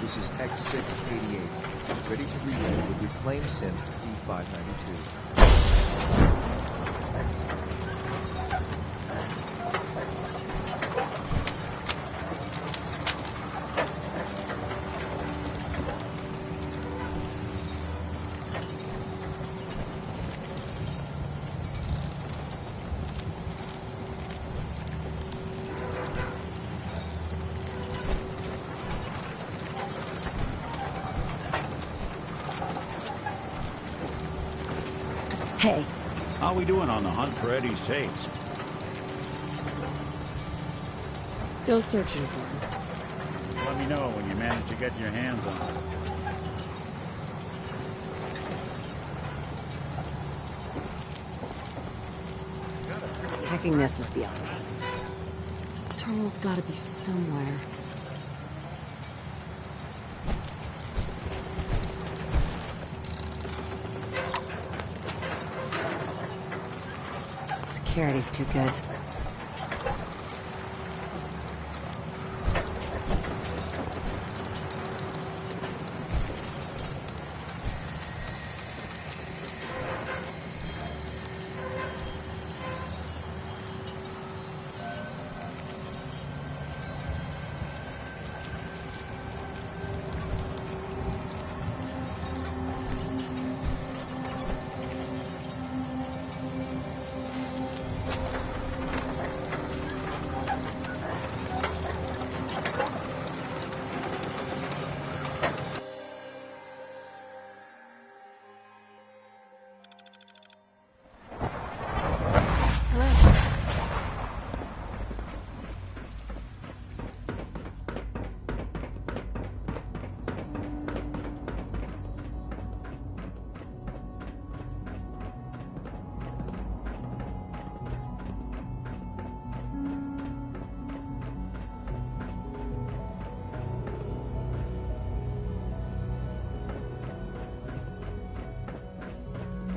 This is X688, ready to reload with reclaimed synth E592. Hey. How we doing on the hunt for Eddie's tapes? Still searching for him. Let me know when you manage to get your hands on it. Hacking this is beyond me. Terminal's gotta be somewhere. Security's too good.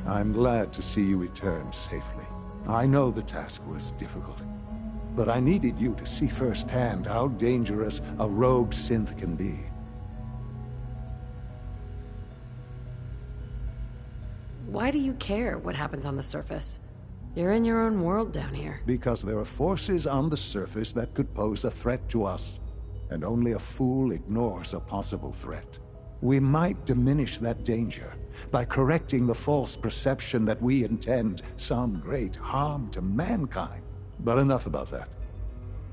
I'm glad to see you return safely. I know the task was difficult, but I needed you to see firsthand how dangerous a rogue synth can be. Why do you care what happens on the surface? You're in your own world down here. Because there are forces on the surface that could pose a threat to us, and only a fool ignores a possible threat. We might diminish that danger by correcting the false perception that we intend some great harm to mankind. But enough about that.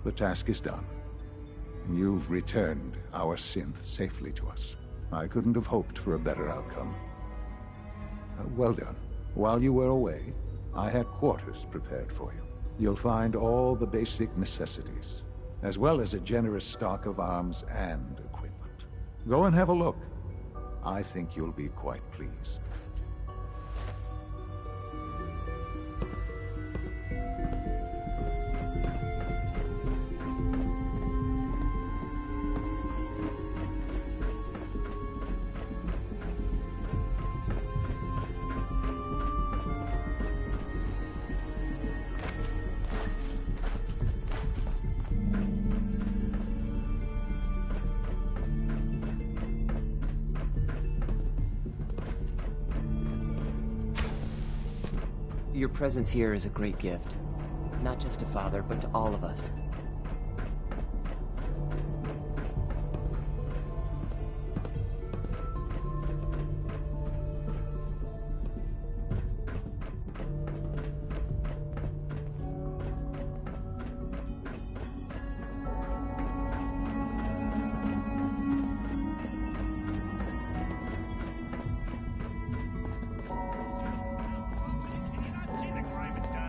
The task is done. You've returned our synth safely to us. I couldn't have hoped for a better outcome. Well done. While you were away, I had quarters prepared for you. You'll find all the basic necessities, as well as a generous stock of arms and equipment. Go and have a look. I think you'll be quite pleased. Your presence here is a great gift. Not just to Father, but to all of us.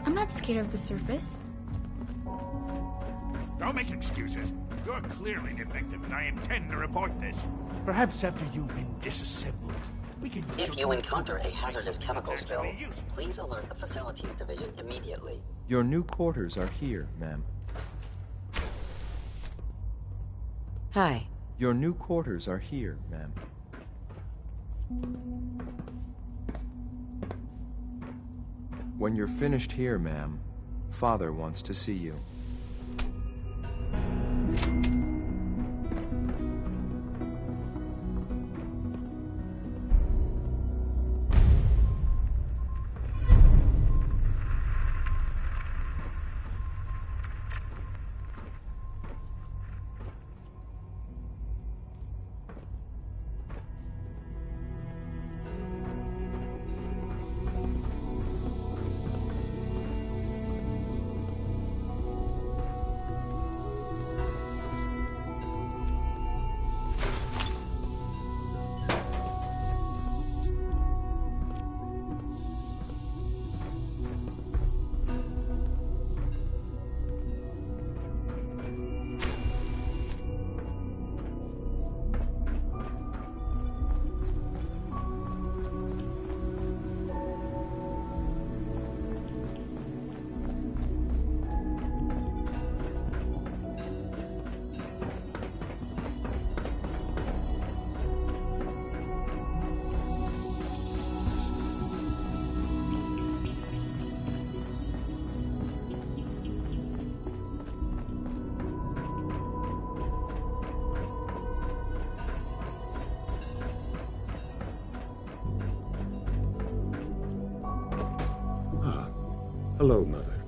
I'm not scared of the surface. Don't make excuses. You're clearly defective, and I intend to report this. Perhaps after you've been disassembled, we can... If you encounter a hazardous chemical spill, please alert the Facilities Division immediately. Your new quarters are here, ma'am. Hi. Your new quarters are here, ma'am. When you're finished here, ma'am, Father wants to see you. Hello, Mother.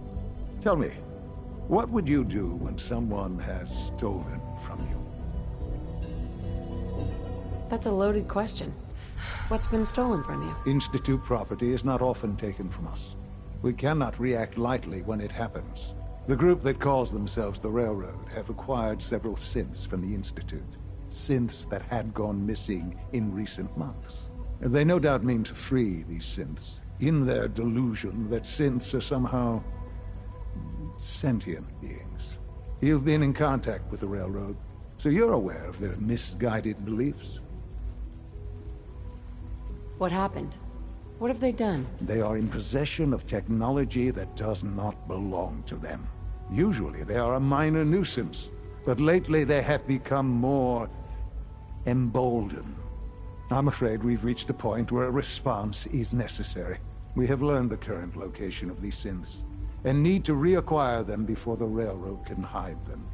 Tell me, what would you do when someone has stolen from you? That's a loaded question. What's been stolen from you? Institute property is not often taken from us. We cannot react lightly when it happens. The group that calls themselves the Railroad have acquired several synths from the Institute. Synths that had gone missing in recent months. They no doubt mean to free these synths, in their delusion that synths are somehow sentient beings. You've been in contact with the Railroad, so you're aware of their misguided beliefs. What happened? What have they done? They are in possession of technology that does not belong to them. Usually they are a minor nuisance, but lately they have become more emboldened. I'm afraid we've reached the point where a response is necessary. We have learned the current location of these synths, and need to reacquire them before the Railroad can hide them.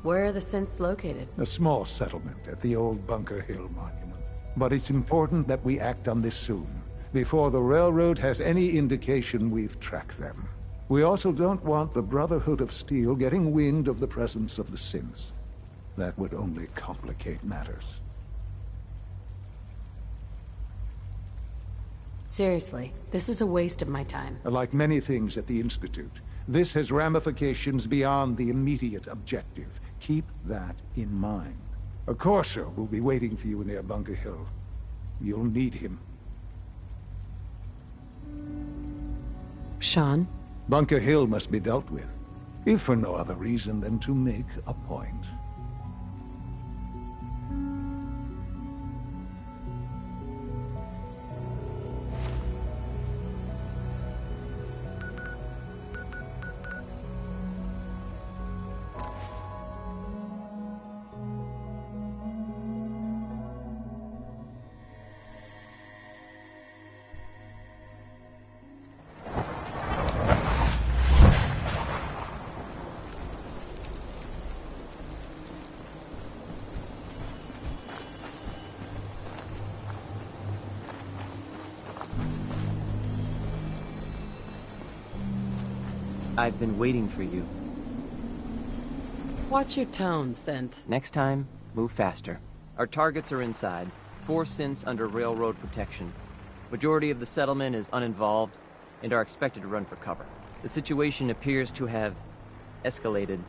Where are the synths located? A small settlement at the old Bunker Hill Monument. But it's important that we act on this soon, before the Railroad has any indication we've tracked them. We also don't want the Brotherhood of Steel getting wind of the presence of the synths. That would only complicate matters. Seriously, this is a waste of my time. Like many things at the Institute, This has ramifications beyond the immediate objective. Keep that in mind. A Courser will be waiting for you near Bunker Hill. You'll need him. Sean? Bunker Hill must be dealt with, if for no other reason than to make a point. I've been waiting for you. Watch your tone, Synth. Next time, move faster. Our targets are inside. 4 synths under railroad protection. Majority of the settlement is uninvolved and are expected to run for cover. The situation appears to have escalated.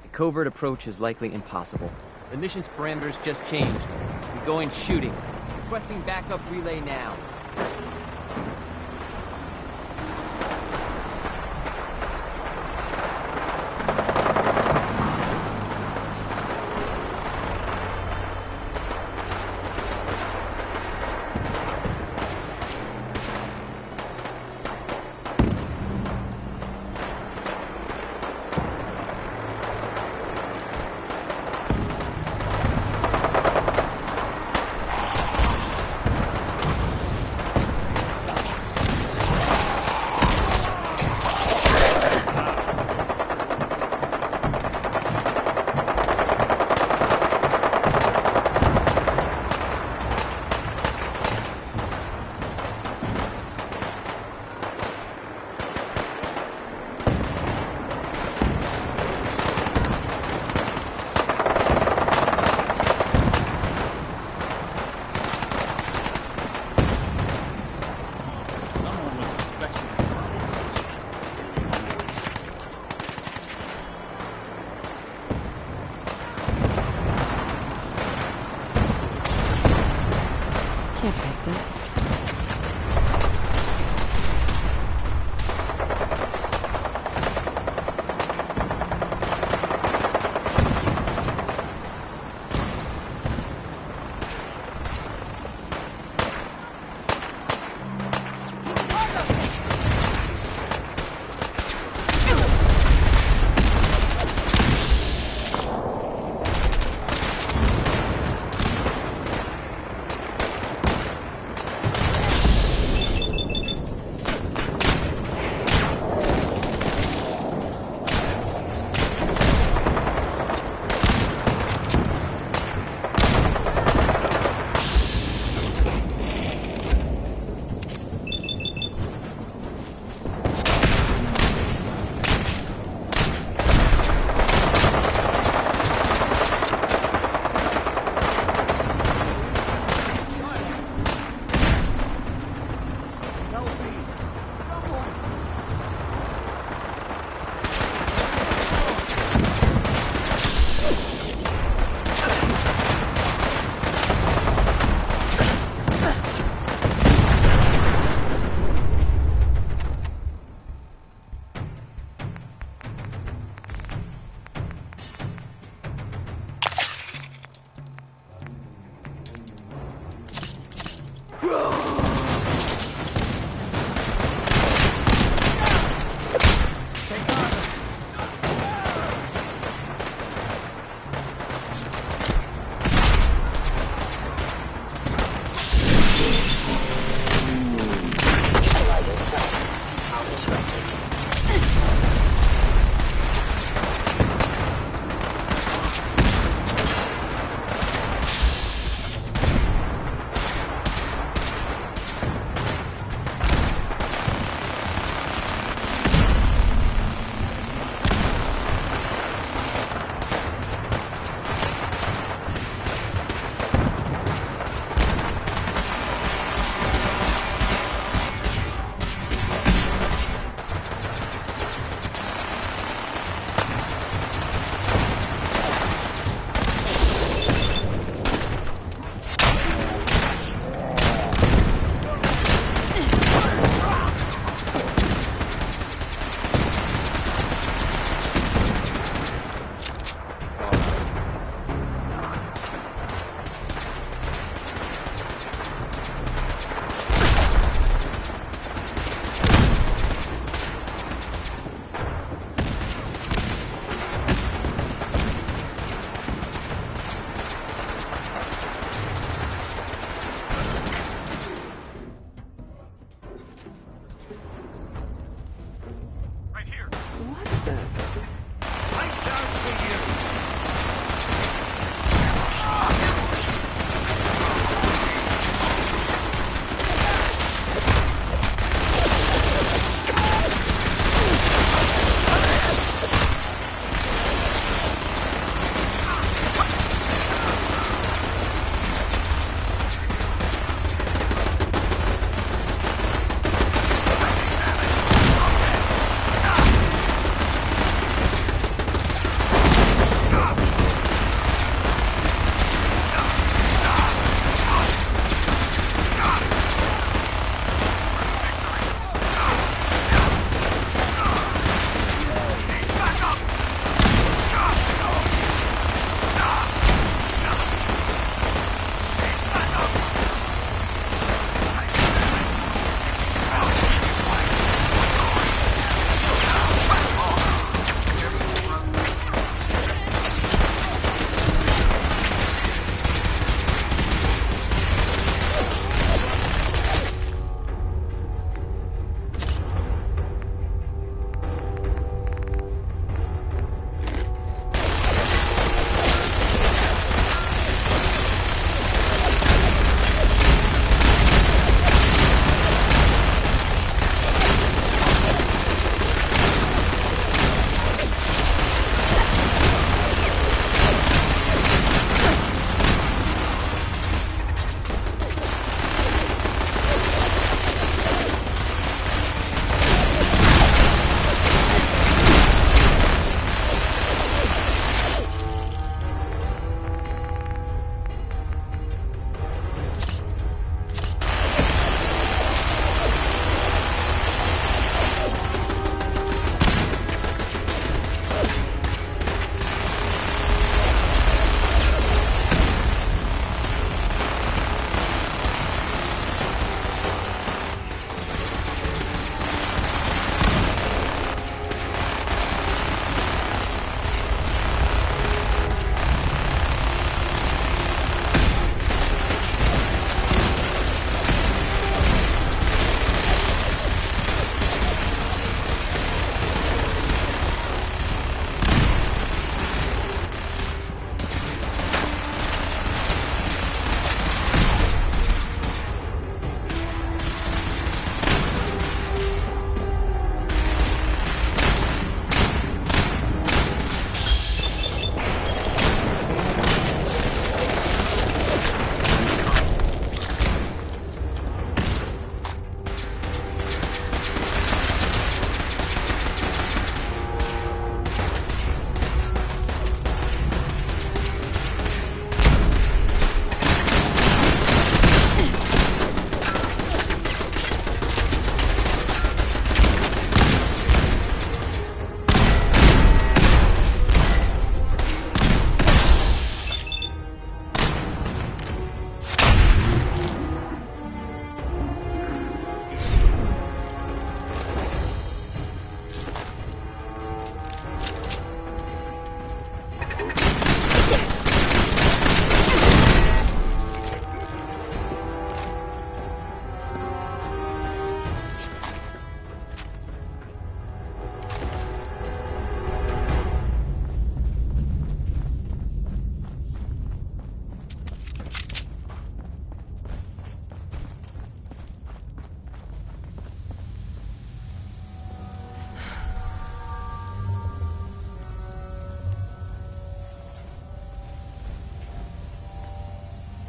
A covert approach is likely impossible. The mission's parameters just changed. We're going shooting. Requesting backup relay now. Can't take this.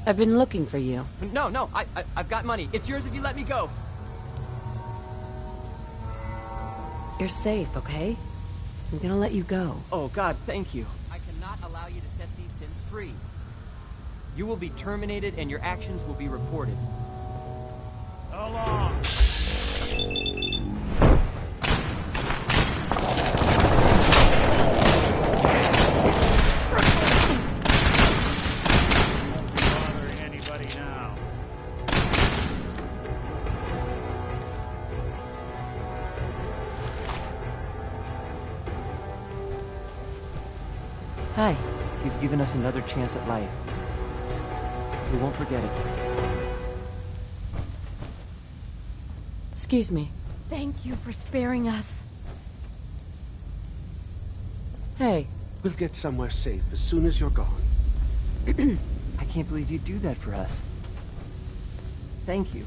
I've been looking for you. No, I've got money. It's yours if you let me go. You're safe, okay? I'm gonna let you go. Oh, God, thank you. I cannot allow you to set these sins free. You will be terminated and your actions will be reported. So long. Bothering anybody now. Hi. You've given us another chance at life. We won't forget it. Excuse me. Thank you for sparing us. Hey. We'll get somewhere safe as soon as you're gone. I can't believe you'd do that for us. Thank you.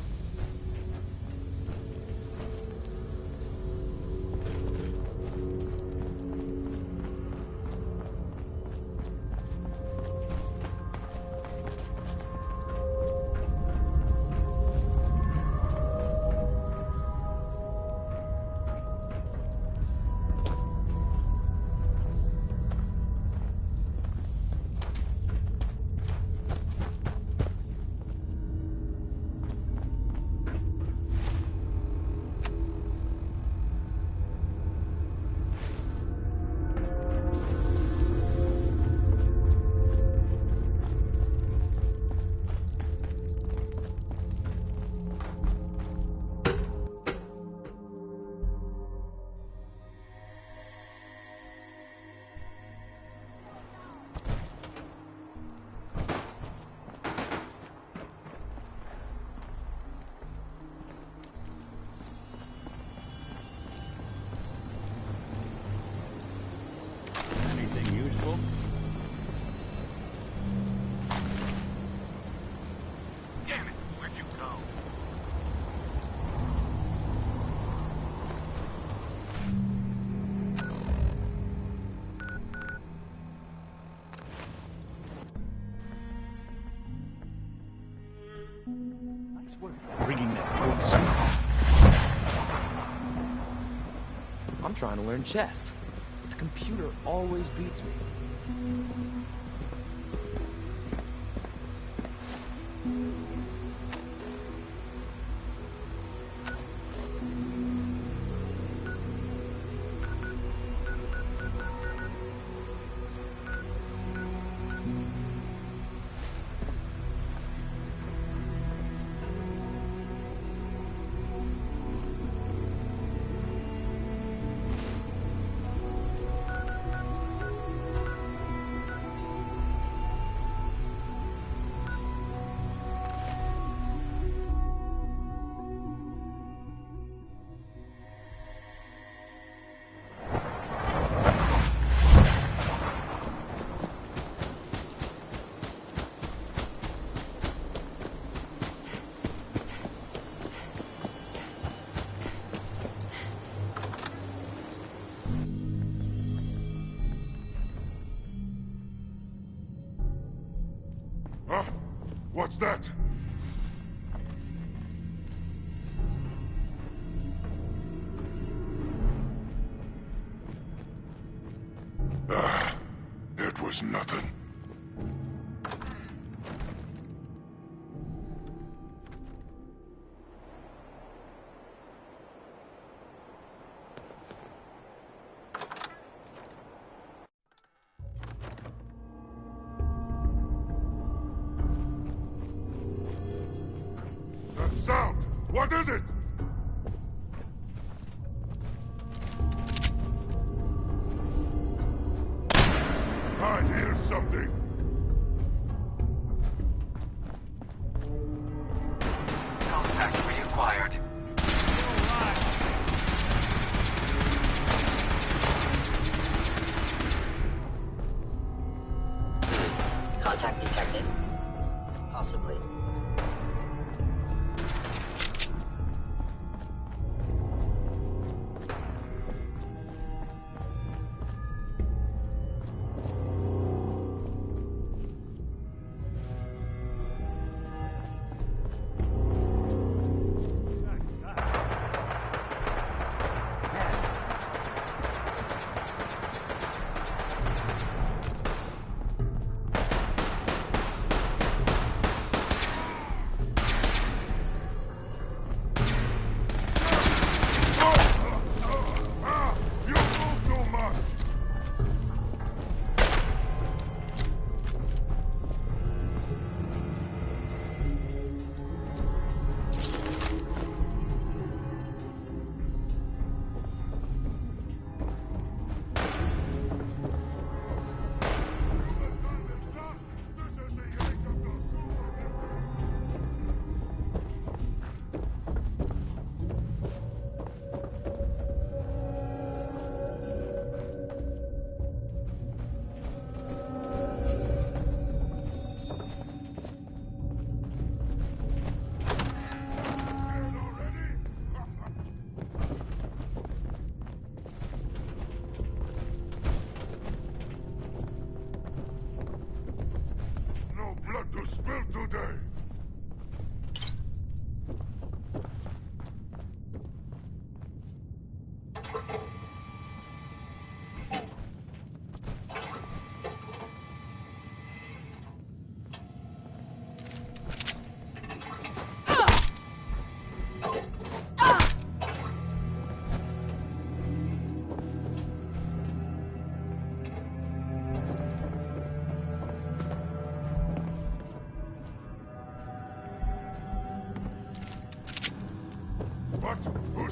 Anything useful? Damn it, where'd you go? Nice work rigging that boat safe. I'm trying to learn chess. The computer always beats me. Huh? What's that? It was nothing. That sound! What is it? I hear something. Contact reacquired. Contact detected. Possibly.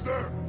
there?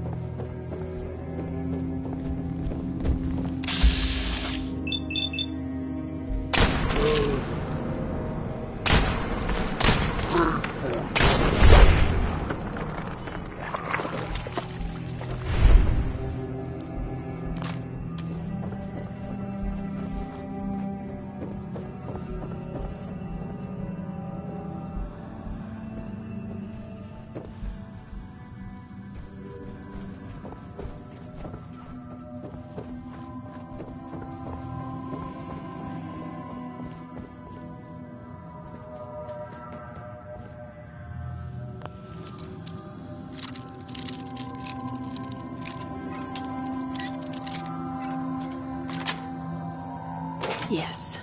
Yes.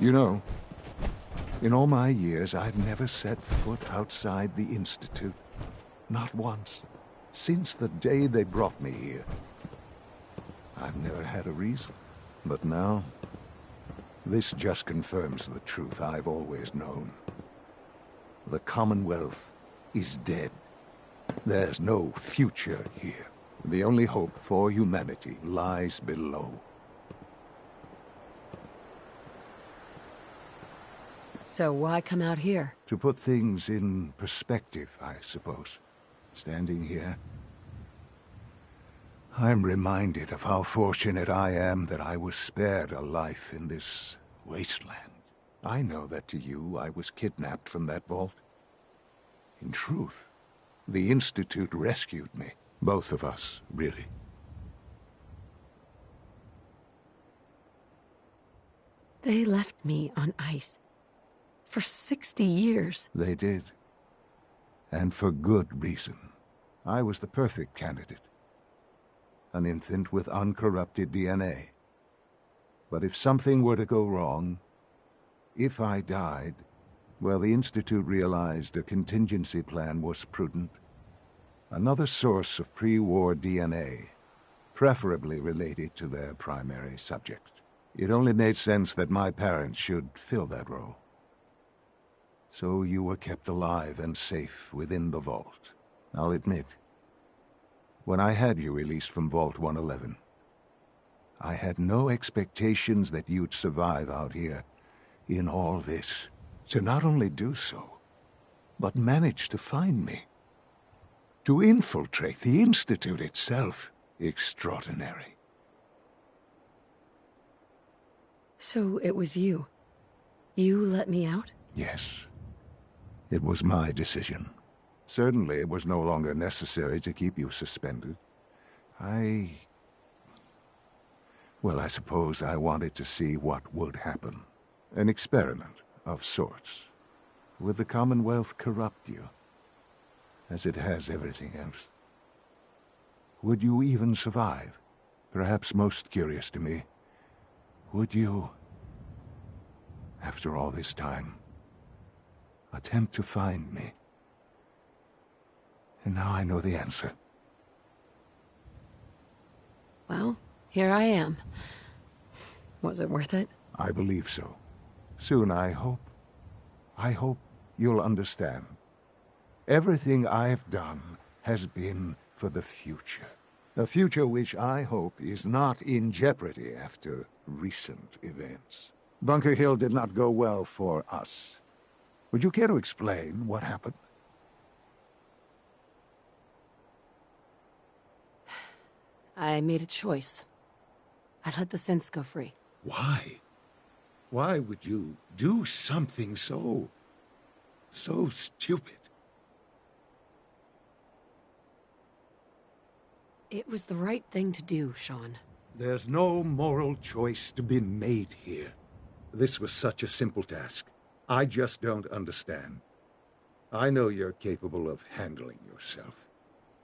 You know, in all my years, I've never set foot outside the Institute. Not once. Since the day they brought me here. I've never had a reason. But now, this just confirms the truth I've always known. The Commonwealth is dead. There's no future here. The only hope for humanity lies below. So why come out here? To put things in perspective, I suppose. Standing here, I'm reminded of how fortunate I am that I was spared a life in this wasteland. I know that to you, I was kidnapped from that vault. In truth, the Institute rescued me. Both of us, really. They left me on ice. For 60 years. They did. And for good reason. I was the perfect candidate. An infant with uncorrupted DNA. But if something were to go wrong, if I died, well, the Institute realized a contingency plan was prudent. Another source of pre-war DNA, preferably related to their primary subject. It only made sense that my parents should fill that role. So you were kept alive and safe within the vault. I'll admit, when I had you released from Vault 111, I had no expectations that you'd survive out here in all this. To not only do so, but manage to find me. To infiltrate the Institute itself. Extraordinary. So it was you. You let me out? Yes. It was my decision. Certainly it was no longer necessary to keep you suspended. Well, I suppose I wanted to see what would happen. An experiment of sorts. Would the Commonwealth corrupt you? As it has everything else. Would you even survive? Perhaps most curious to me, would you, after all this time, attempt to find me? And now I know the answer. Well, here I am. Was it worth it? I believe so. Soon, I hope you'll understand. Everything I've done has been for the future. A future which I hope is not in jeopardy after recent events. Bunker Hill did not go well for us. Would you care to explain what happened? I made a choice. I let the synths go free. Why? Why would you do something so stupid? It was the right thing to do, Sean. There's no moral choice to be made here. This was such a simple task. I just don't understand. I know you're capable of handling yourself.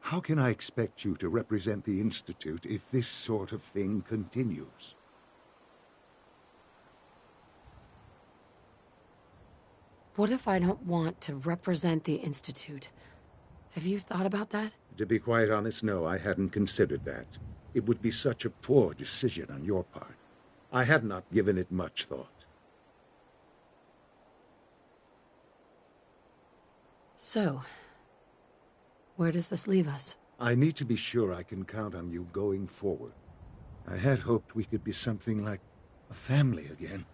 How can I expect you to represent the Institute if this sort of thing continues? What if I don't want to represent the Institute? Have you thought about that? To be quite honest, no, I hadn't considered that. It would be such a poor decision on your part. I had not given it much thought. So, where does this leave us? I need to be sure I can count on you going forward. I had hoped we could be something like a family again.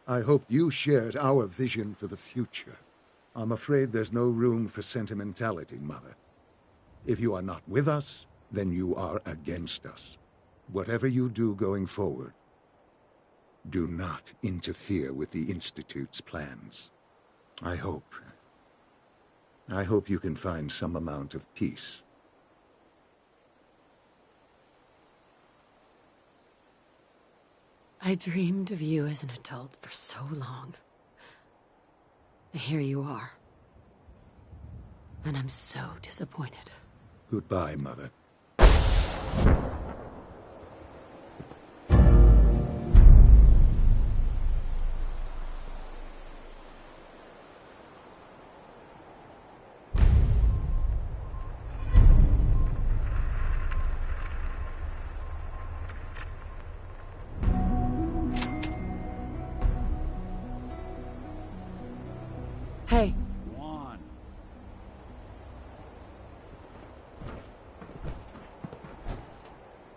I hoped you shared our vision for the future. I'm afraid there's no room for sentimentality, Mother. If you are not with us, then you are against us. Whatever you do going forward, do not interfere with the Institute's plans. I hope you can find some amount of peace. I dreamed of you as an adult for so long. Here you are. And I'm so disappointed. Goodbye, Mother.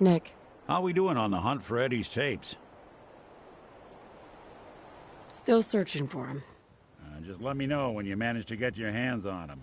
Nick. How we doing on the hunt for Eddie's tapes? Still searching for him. Just let me know when you manage to get your hands on him.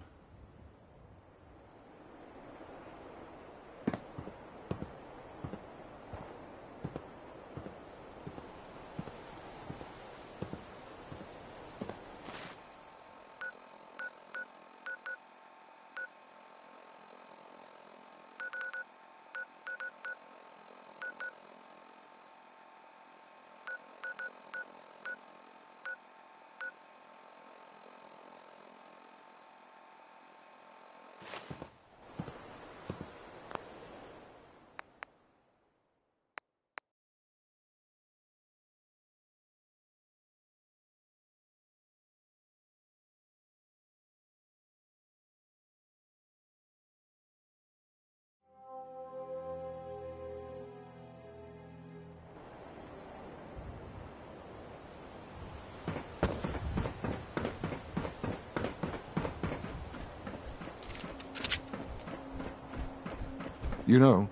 You know,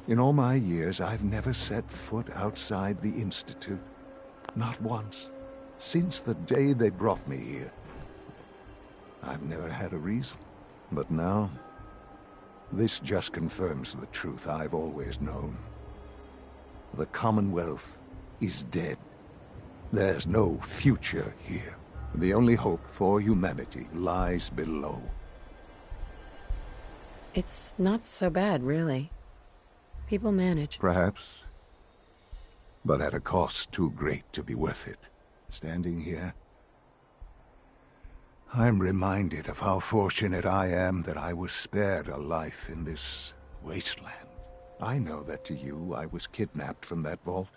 in all my years, I've never set foot outside the Institute. Not once. Since the day they brought me here. I've never had a reason. But now, this just confirms the truth I've always known. The Commonwealth is dead. There's no future here. The only hope for humanity lies below. It's not so bad, really. People manage. Perhaps. But at a cost too great to be worth it. Standing here, I'm reminded of how fortunate I am that I was spared a life in this wasteland. I know that to you, I was kidnapped from that vault.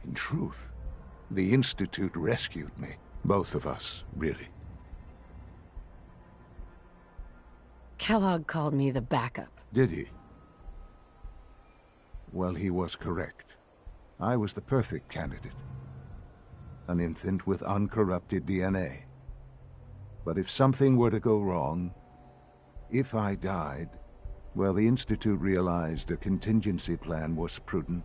In truth, the Institute rescued me. Both of us, really. Kellogg called me the backup. Did he? Well, he was correct. I was the perfect candidate. An infant with uncorrupted DNA. But if something were to go wrong, if I died, well, the Institute realized a contingency plan was prudent,